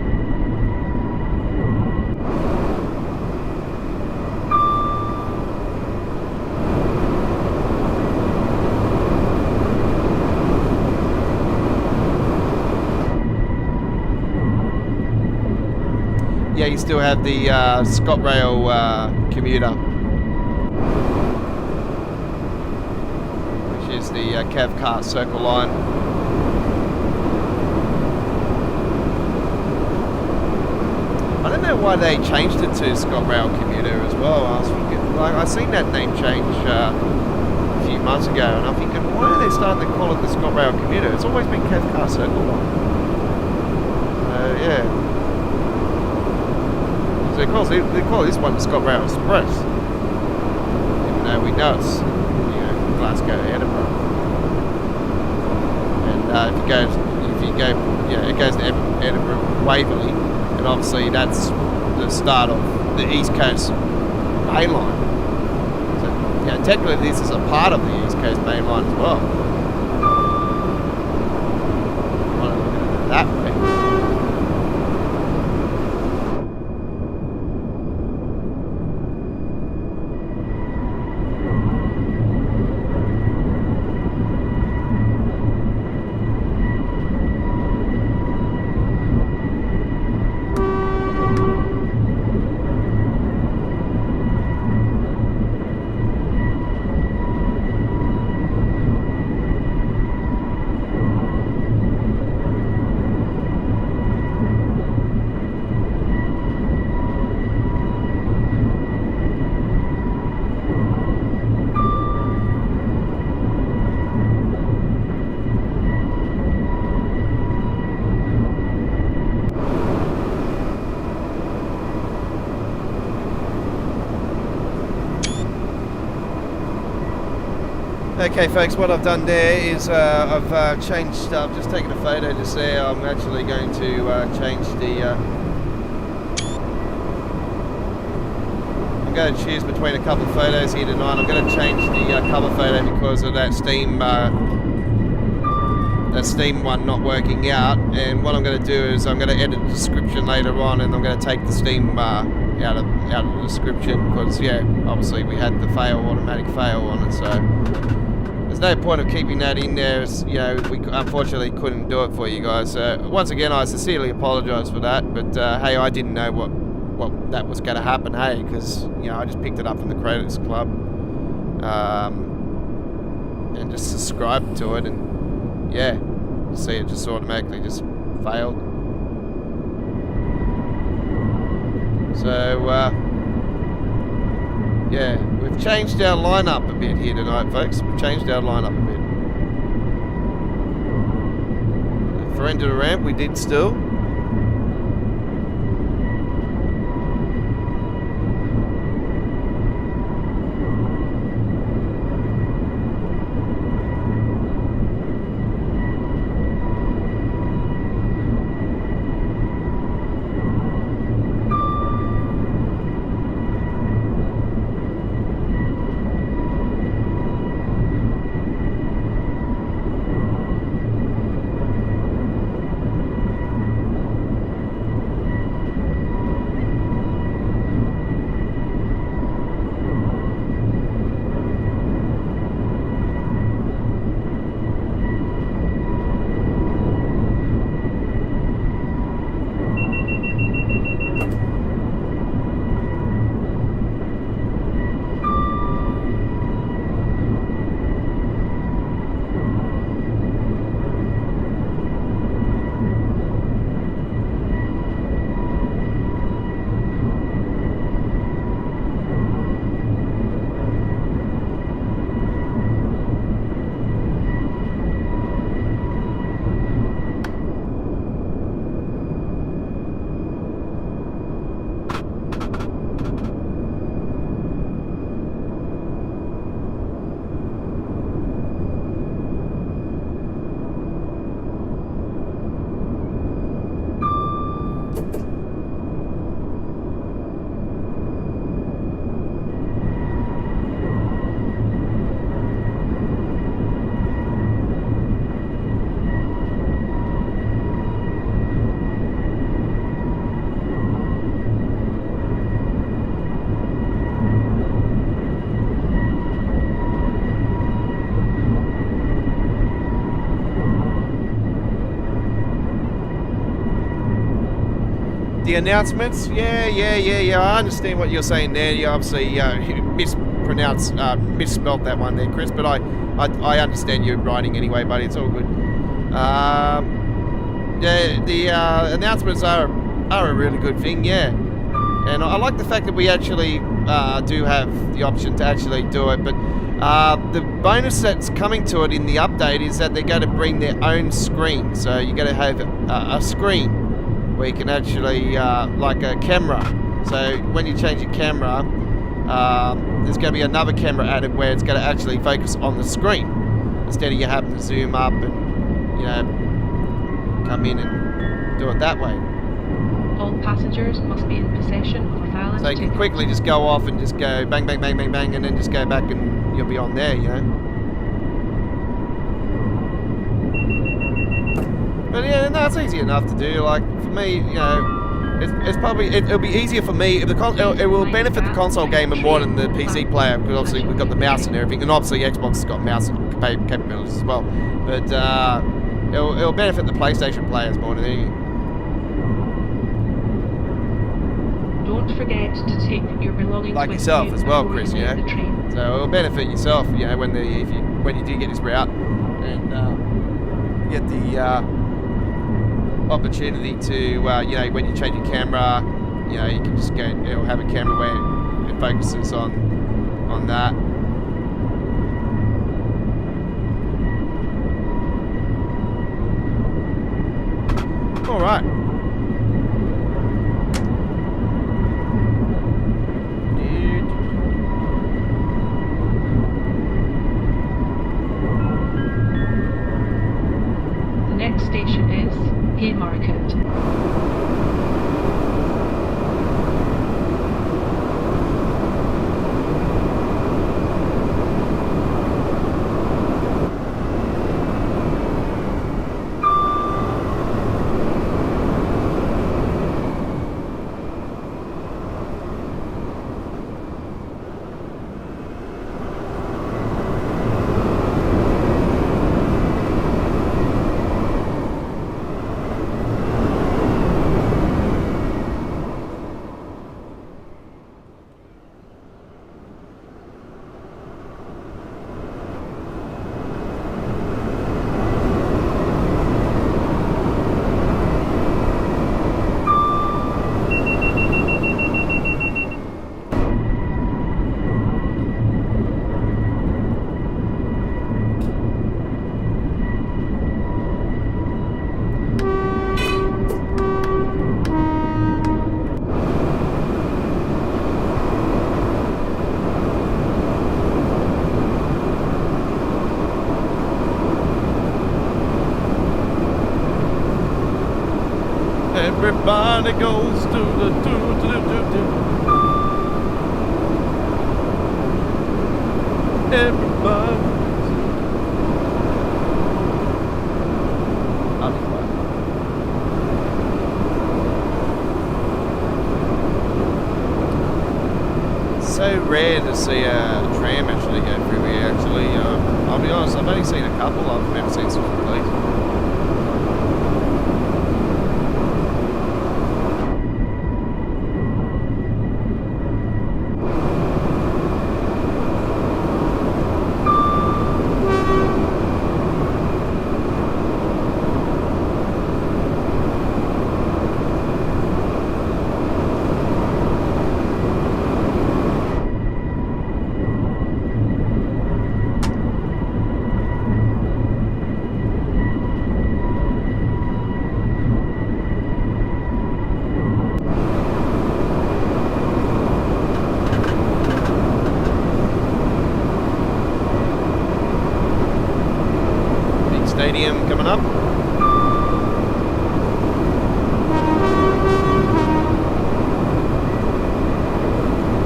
Yeah, you still have the ScotRail commuter, which is the Cavcar Circle line. I don't know why they changed it to ScotRail commuter as well. I was thinking, like, I seen that name change a few months ago, and I'm thinking, why are they starting to call it the ScotRail commuter? It's always been Cavcar Circle line. Yeah. They call this one the ScotRail Express, even though we know it's Glasgow to Edinburgh. And if if you go, it goes to Edinburgh, Waverley, and obviously that's the start of the East Coast Mainline. So, technically this is a part of the East Coast Mainline as well. Want to look at it that way. Okay folks, what I've done there is I've changed, I've just taken a photo just there. I'm actually going to change the, I'm going to choose between a couple of photos here tonight. I'm going to change the cover photo because of that Steam one not working out, and what I'm going to do is I'm going to edit the description later on, and I'm going to take the Steam out of the description because obviously we had the automatic fail on it, so there's no point of keeping that in there. As, we unfortunately couldn't do it for you guys. Once again, I sincerely apologise for that, but hey, I didn't know what that was going to happen, hey, because I just picked it up from the Credits Club and just subscribed to it, and see, it just automatically just failed. So we've changed our lineup a bit here tonight, folks. We've changed our lineup a bit. For End of the Ramp, we did still. The announcements, I understand what you're saying there. You obviously misspelled that one there, Chris, but I understand your writing anyway, buddy. It's all good. The announcements are a really good thing, and I like the fact that we actually do have the option to actually do it, but the bonus that's coming to it in the update is that they're going to bring their own screen, so you're going to have a screen where you can actually, like a camera. So when you change your camera, there's going to be another camera added where it's going to actually focus on the screen instead of you having to zoom up and, come in and do it that way. All passengers must be in possession of a valid So you can ticket. quickly just go off and just go bang, bang, bang, bang, bang, and then just go back and you'll be on there, you know. But yeah, no, it's easy enough to do. Like for me, you know, it's probably it'll be easier for me if it will benefit the console gamer more than the PC player, because obviously we've got the mouse and everything, and obviously Xbox has got mouse capabilities as well. But it'll benefit the PlayStation players more than anything. Don't forget to take your belongings Like with yourself you as well, before Chris, you you leave know. the train. So it'll benefit yourself, you know, when you do get this route and get the opportunity to, you know, when you change your camera, you know, you can just go. It'll have a camera where it focuses on that. All right. The next station is Haymarket. Everybody goes to the do. Everybody. I'll be quiet. So rare to see a tram actually go through here. Actually, I'll be honest, I've only seen a couple. I've never seen some complete. Stadium coming up.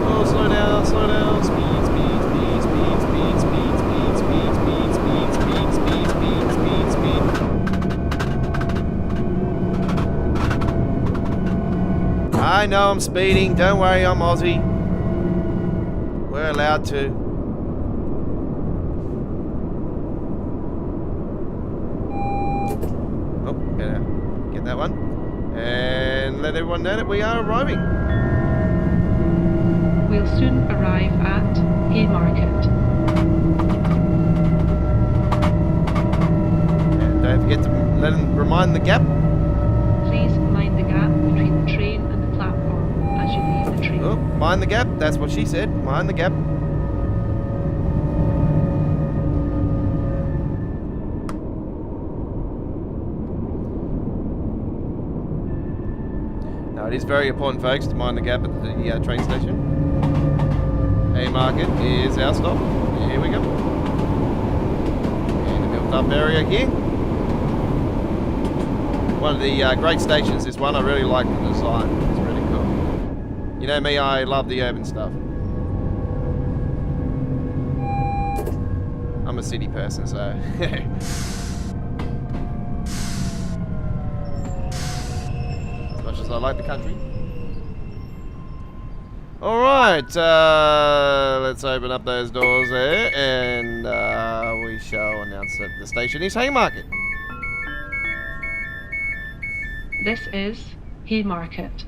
Oh, slow down, slow down. Speed, speed, speed, speed, speed, speed, speed, speed, speed, speed, speed, speed, speed, speed. I know I'm speeding. Don't worry, I'm Aussie. We're allowed to. That one, and let everyone know that we are arriving. We'll soon arrive at Haymarket. And don't forget to remind the gap. Please mind the gap between the train and the platform as you leave the train. Oh, mind the gap. That's what she said. Mind the gap. It is very important, folks, to mind the gap at the train station. Haymarket is our stop. Here we go. In the built-up area here. One of the great stations, this one. I really like the design. It's really cool. You know me, I love the urban stuff. I'm a city person, so... as much as I like the country. Alright, let's open up those doors there, and we shall announce that the station is Haymarket. This is Haymarket.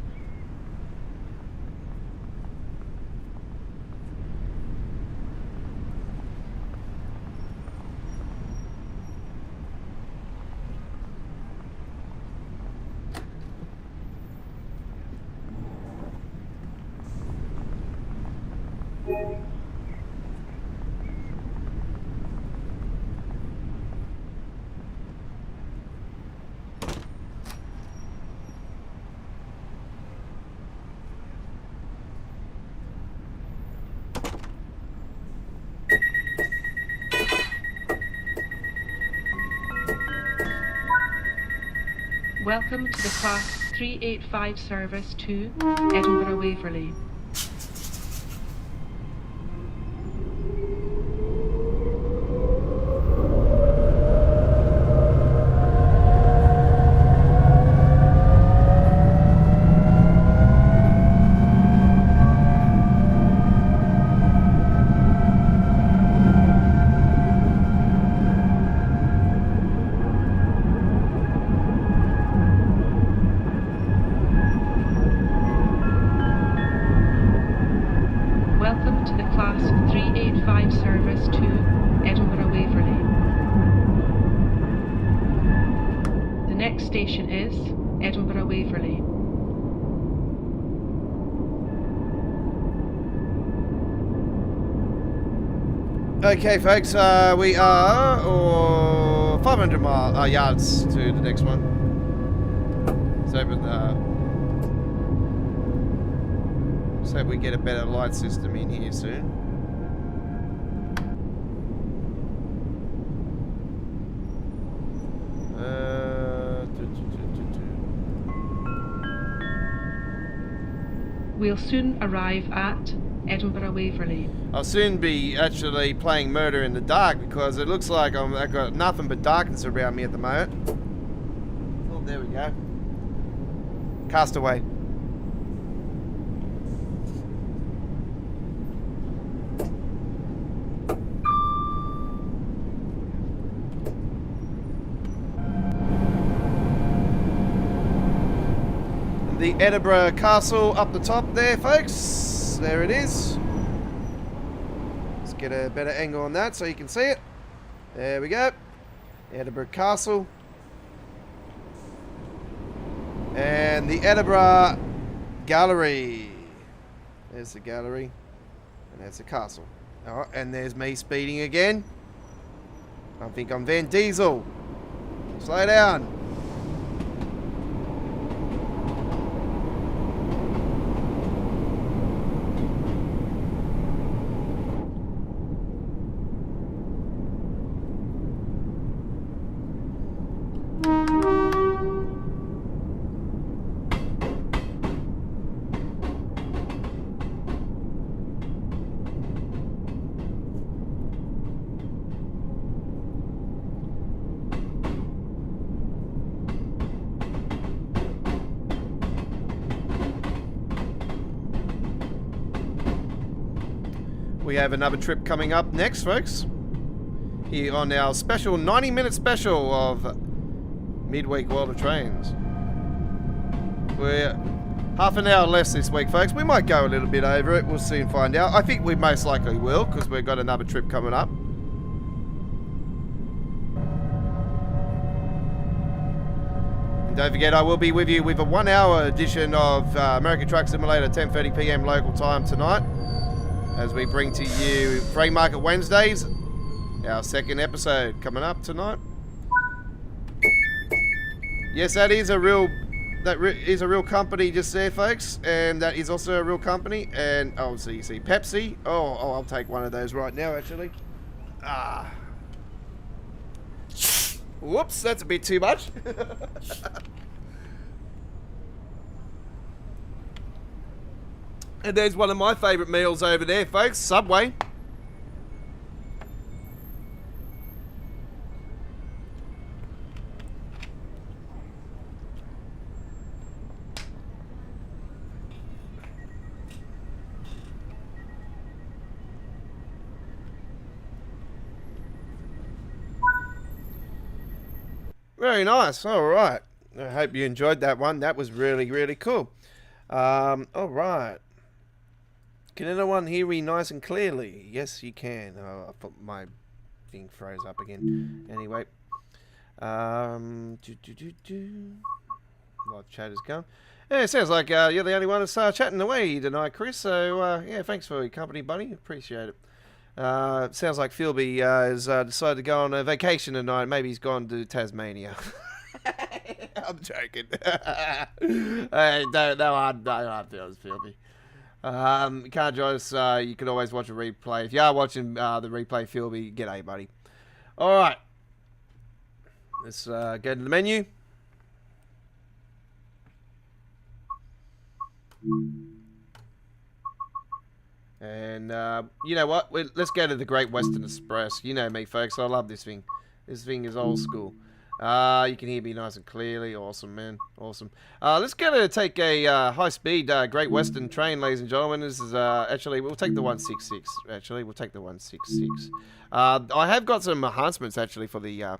Welcome to the Class 385 service to Edinburgh Waverley. Welcome to the Class 385 service to Edinburgh Waverley. The next station is Edinburgh Waverley. Okay, folks, we are 500 yards to the next one. Let's open let's hope we get a better light system in here soon. We'll soon arrive at Edinburgh Waverley. I'll soon be actually playing Murder in the Dark because it looks like I've got nothing but darkness around me at the moment. Oh, there we go. Castaway. The Edinburgh Castle up the top there, folks. There it is. Let's get a better angle on that so you can see it. There we go. Edinburgh Castle. And the Edinburgh Gallery. There's the gallery. And there's the castle. Oh, and there's me speeding again. I think I'm Van Diesel. Slow down. We have another trip coming up next, folks. Here on our special 90-minute special of Midweek World of Trains. We're half an hour less this week, folks. We might go a little bit over it. We'll soon find out. I think we most likely will because we've got another trip coming up. And don't forget, I will be with you with a 1-hour edition of American Truck Simulator, 10:30 PM local time tonight, as we bring to you Free Market Wednesdays, our second episode coming up tonight. Yes, that is a real company just there, folks, and that is also a real company. And oh, so you see Pepsi. Oh, I'll take one of those right now, actually. Whoops, that's a bit too much. And there's one of my favourite meals over there, folks. Subway. Very nice. All right. I hope you enjoyed that one. That was really, really cool. All right. Can anyone hear me nice and clearly? Yes, you can. Oh, I thought my thing froze up again. Anyway. Live chat is going. Yeah, it sounds like you're the only one that's chatting away tonight, Chris. So, yeah, thanks for your company, buddy. Appreciate it. Sounds like Philby has decided to go on a vacation tonight. Maybe he's gone to Tasmania. I'm joking. Hey, no, Philby. You can't join us. You can always watch a replay. If you are watching the replay, Philby, g'day, buddy. All right. Let's go to the menu. And you know what? Let's go to the Great Western Express. You know me, folks. I love this thing. This thing is old school. You can hear me nice and clearly. Awesome, man. Awesome. Let's go to take a high-speed Great Western train, ladies and gentlemen. This is actually, we'll take the 166. Actually, we'll take the 166. I have got some enhancements actually for the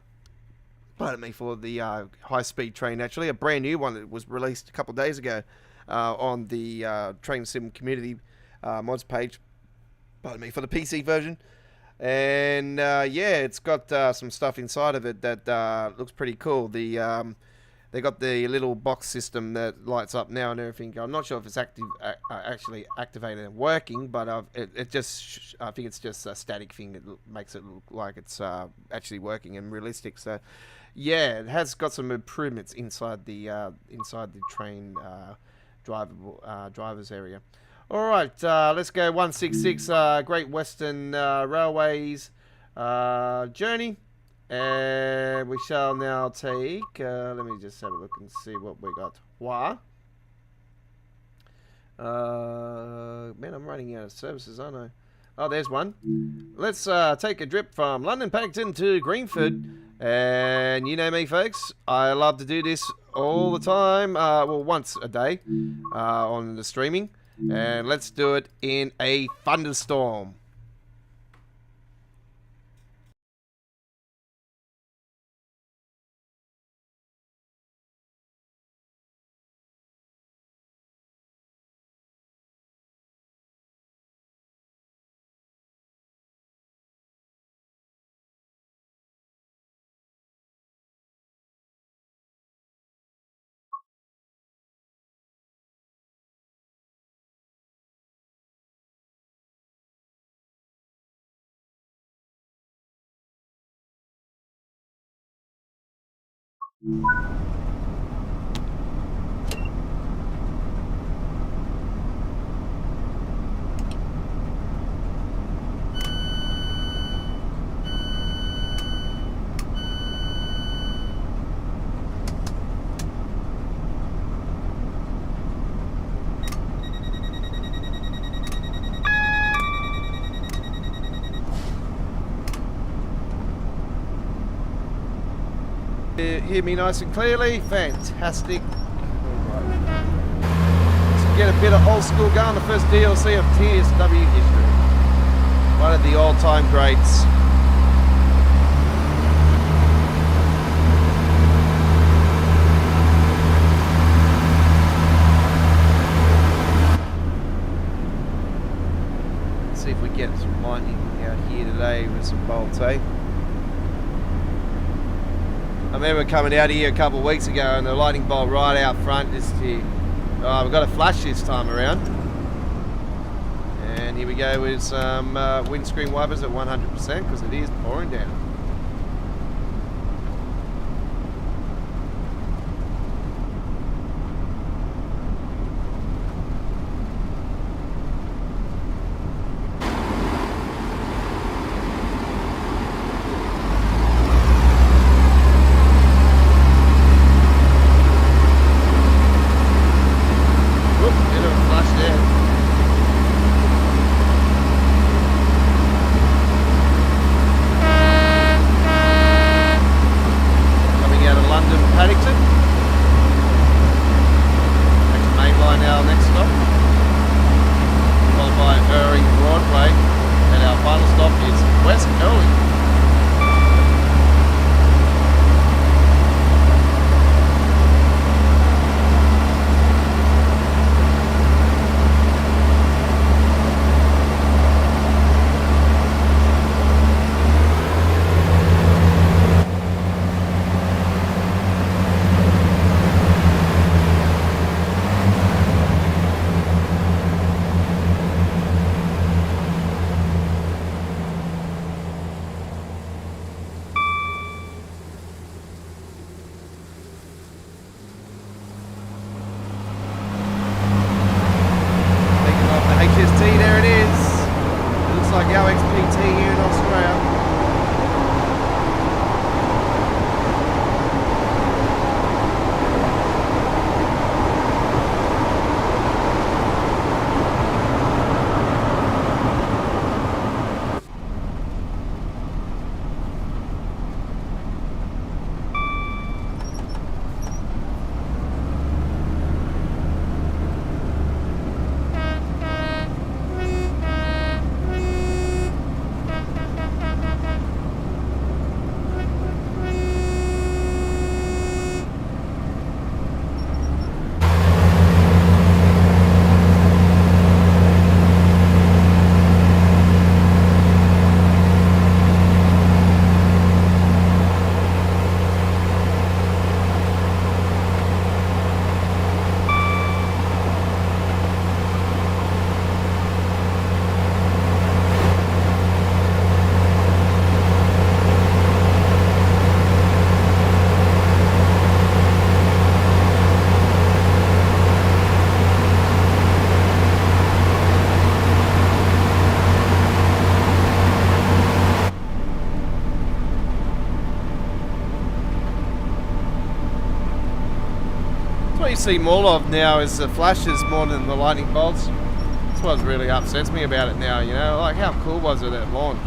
pardon me, for the high-speed train. Actually, a brand new one that was released a couple of days ago on the Train Sim community mods page. Pardon me, for the PC version. And yeah, it's got some stuff inside of it that looks pretty cool. They got the little box system that lights up now and everything. I'm not sure if it's actually activated and working, but it just I think it's just a static thing that makes it look like it's actually working and realistic. So yeah, it has got some improvements inside the train drivers area. All right, let's go 166 Great Western Railways journey, and we shall now take. Let me just have a look and see what we got. Man, I'm running out of services, aren't I? Oh, there's one. Let's take a trip from London Paddington to Greenford, and you know me, folks. I love to do this all the time. Well, once a day on the streaming. And let's do it in a thunderstorm. Hear me nice and clearly? Fantastic. Alright. Let's get a bit of old school going. The first DLC of TSW history. One of the all-time greats. Let's see if we get some lightning out here today with some bolts, eh? I remember coming out here a couple of weeks ago and the lightning bolt right out front just here. Oh, we've got a flash this time around. And here we go with some windscreen wipers at 100% because it is pouring down. like our XPT here in Australia. What you see more of now is the flashes more than the lightning bolts. That's what really upsets me about it now, you know, like how cool was it at launch?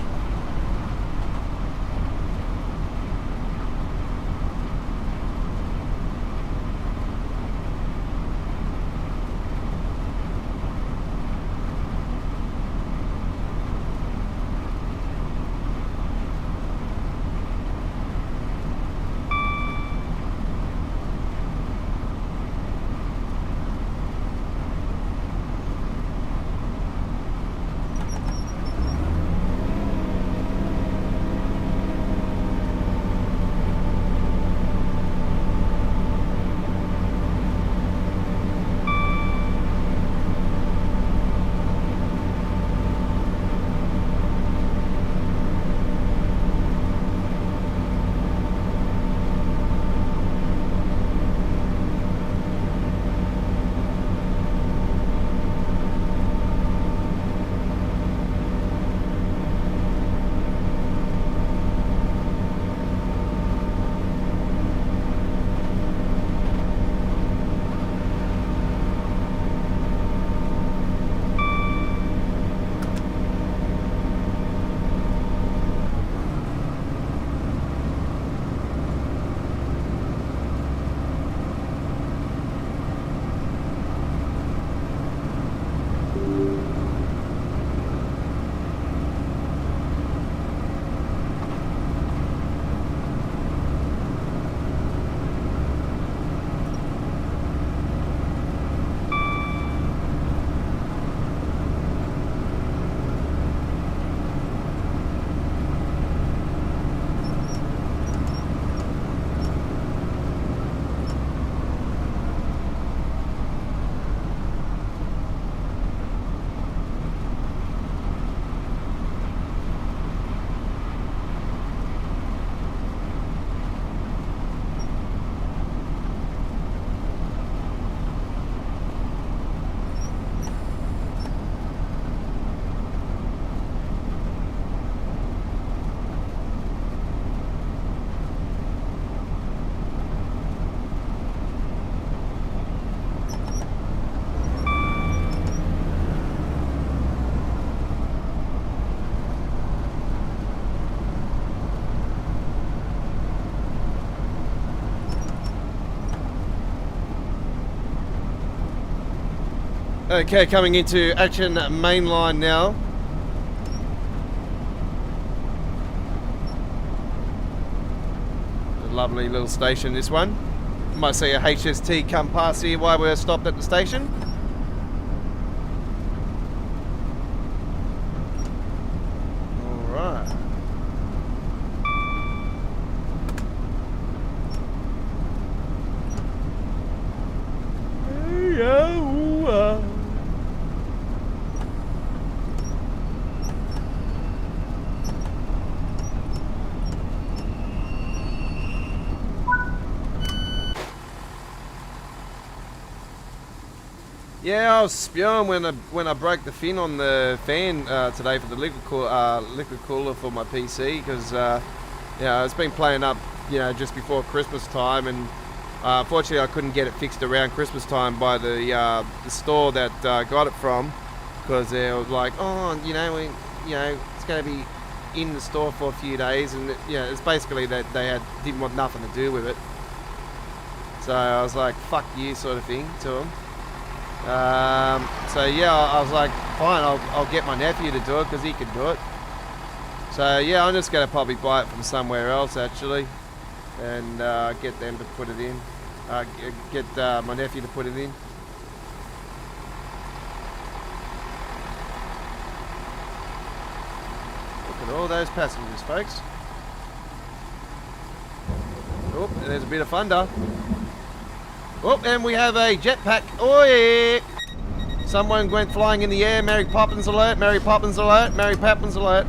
Okay, coming into Action Mainline now. A lovely little station, this one. Might see a HST come past here while we're stopped at the station. Alright. Yeah, I was spewing when I broke the fin on the fan today for the liquid cooler for my PC because it's been playing up just before Christmas time, and fortunately I couldn't get it fixed around Christmas time by the store that got it from, because they were like, oh, it's going to be in the store for a few days, and it's basically that they didn't want nothing to do with it. So I was like, fuck you, sort of thing to them. I was like, fine, I'll get my nephew to do it because he can do it. So yeah, I'm just going to probably buy it from somewhere else actually, and get them to put it in. Get my nephew to put it in. Look at all those passengers, folks. Oh, and there's a bit of thunder. Oh, and we have a jetpack. Oh yeah! Someone went flying in the air. Mary Poppins alert! Mary Poppins alert! Mary Poppins alert!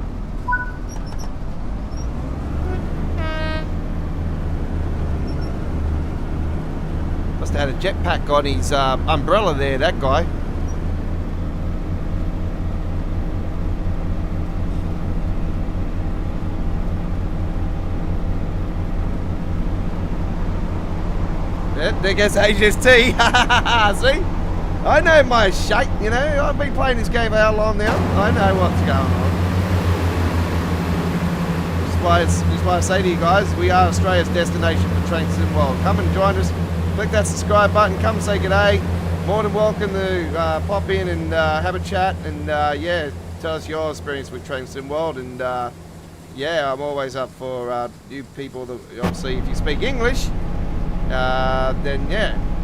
Must have had a jetpack on his umbrella there, that guy. There goes HST. See? I know my shit, I've been playing this game for how long now? I know what's going on. Just why I say to you guys, we are Australia's destination for train sim world. Come and join us. Click that subscribe button. Come and say g'day. More than welcome to pop in and have a chat and tell us your experience with train sim world. And I'm always up for you people that obviously if you speak English. Then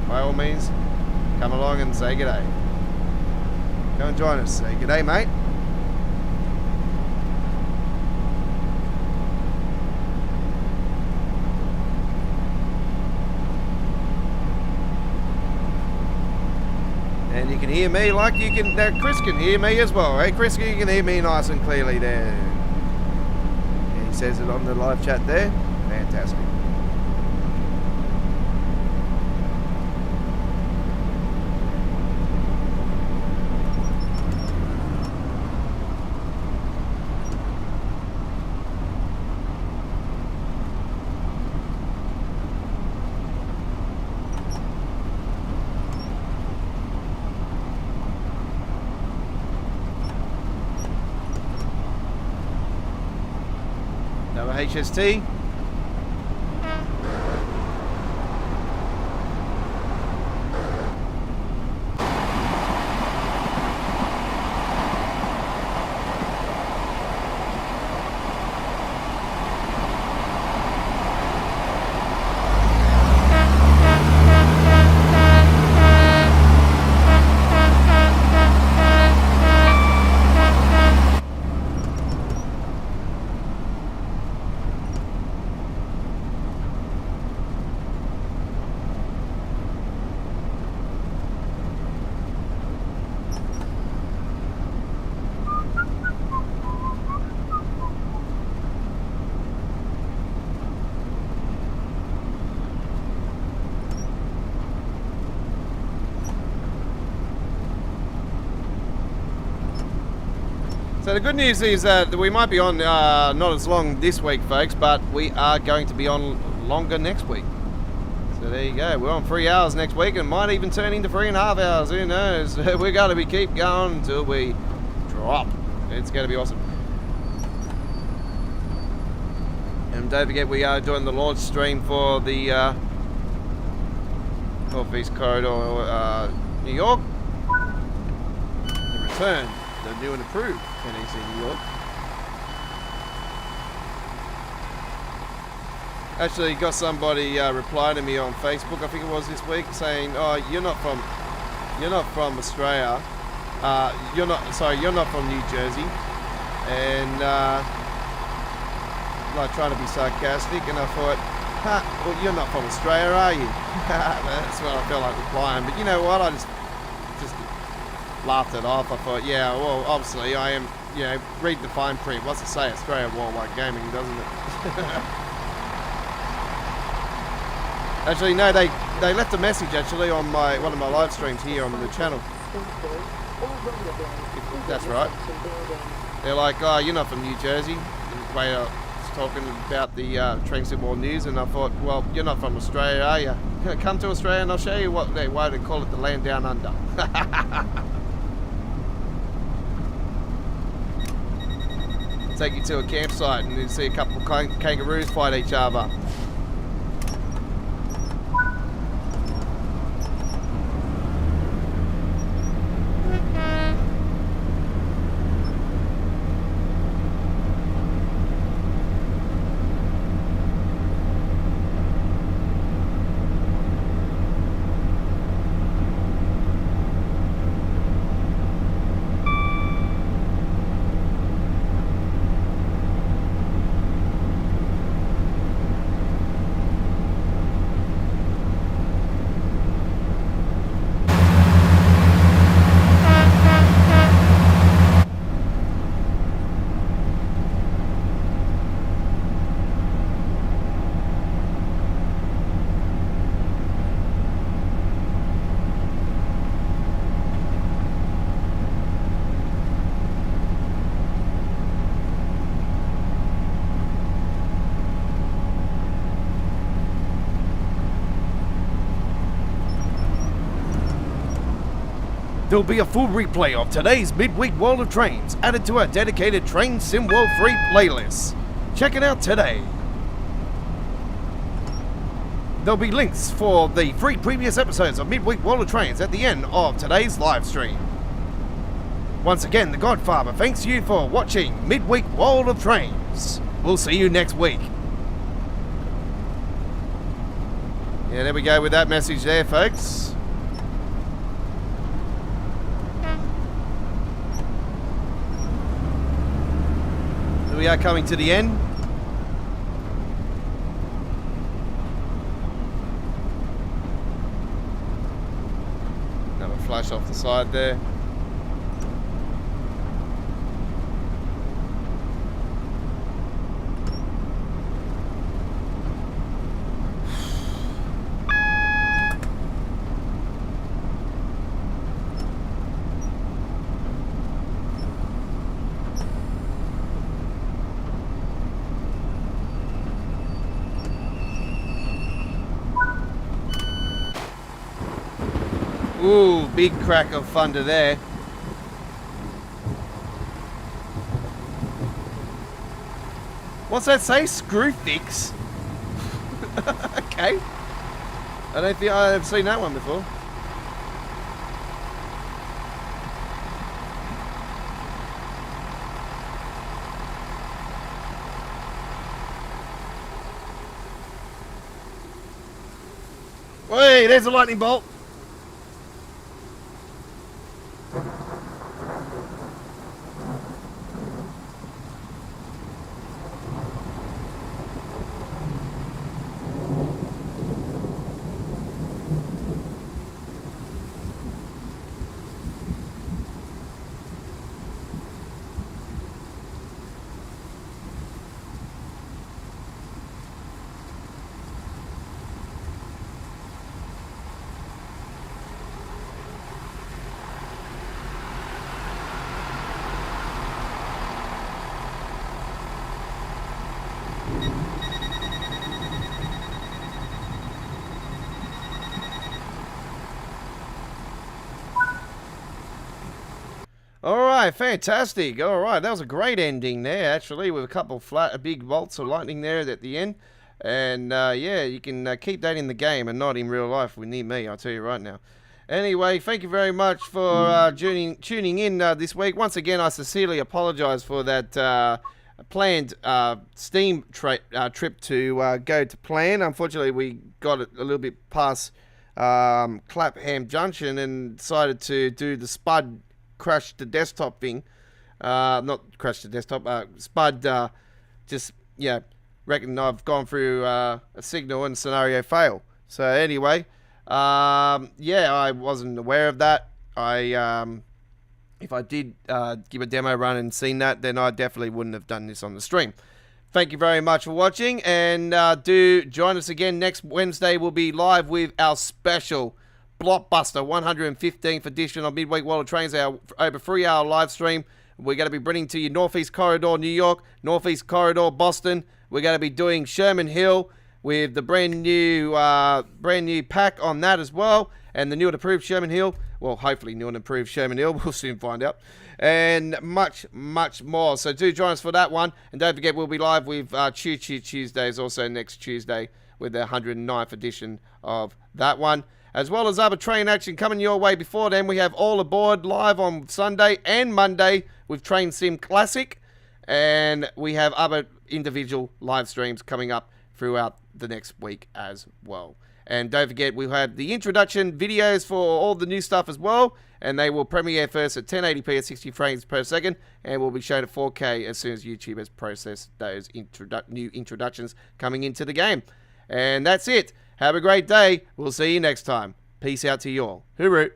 by all means, come along and say g'day. Come and join us. Say g'day, mate. And you can hear me like you can. Chris can hear me as well, right? Chris, you can hear me nice and clearly there. Yeah, he says it on the live chat there. Fantastic. HST. So the good news is that we might be on not as long this week, folks, but we are going to be on longer next week. So there you go. We're on 3 hours next week, and might even turn into 3.5 hours. Who knows? We're going to keep going until we drop. It's going to be awesome. And don't forget, we are doing the launch stream for the Northeast Corridor, New York. The return, the new and improved NEC New York. Actually, got somebody reply to me on Facebook, I think it was this week, saying, "Oh, you're not from Australia. You're not from New Jersey," and like trying to be sarcastic, and I thought, well, you're not from Australia, are you? That's what I felt like replying. But you know what? I just laughed it off. I thought, yeah, well, obviously I am. Read the fine print. What's it say? Australia Worldwide Gaming, doesn't it? Actually, no, they left a message actually on one of my live streams here on the channel. That's right. They're like, oh, you're not from New Jersey. The way I was talking about the Train Sim World News, and I thought, well, you're not from Australia, are you? Come to Australia and I'll show you why they call it the land down under. Take you to a campsite and you see a couple of kangaroos fight each other. There'll be a full replay of today's midweek World of Trains added to our dedicated Train Sim World free playlist. Check it out today. There'll be links for the 3 previous episodes of midweek World of Trains at the end of today's live stream. Once again, the Godfather thanks you for watching midweek World of Trains. We'll see you next week. Yeah, there we go with that message there, folks. We are coming to the end. Another flash off the side there. Ooh, big crack of thunder there. What's that say? Screw fix? Okay. I don't think I've seen that one before. Hey, there's a lightning bolt. Alright, fantastic. Alright, that was a great ending there, actually, with a couple of big bolts of lightning there at the end. And, yeah, you can keep that in the game and not in real life with near me, I'll tell you right now. Anyway, thank you very much for tuning in this week. Once again, I sincerely apologise for that planned Steam trip to go to plan. Unfortunately, we got it a little bit past Clapham Junction and decided to do the Spud crash the desktop thing. Not crash the desktop, Spud just, yeah, reckon I've gone through a signal and scenario fail. So anyway, yeah, I wasn't aware of that. If I did give a demo run and seen that, then I definitely wouldn't have done this on the stream. Thank you very much for watching, and do join us again next Wednesday. We'll be live with our special blockbuster 115th edition of Midweek World of Trains, our over 3-hour live stream. We're going to be bringing to you Northeast Corridor, New York, Northeast Corridor, Boston. We're going to be doing Sherman Hill with the brand new pack on that as well, and the new and improved Sherman Hill. Well, hopefully new and improved Sherman Hill. We'll soon find out. And much, much more. So do join us for that one. And don't forget, we'll be live with Choo Choo Tuesdays also next Tuesday with the 109th edition of that one. As well as other train action coming your way before then. We have All Aboard live on Sunday and Monday with Train Sim Classic. And we have other individual live streams coming up throughout the next week as well. And don't forget, we'll have the introduction videos for all the new stuff as well. And they will premiere first at 1080p at 60 frames per second. And will be shown at 4K as soon as YouTube has processed those new introductions coming into the game. And that's it. Have a great day. We'll see you next time. Peace out to you all. Hooroo.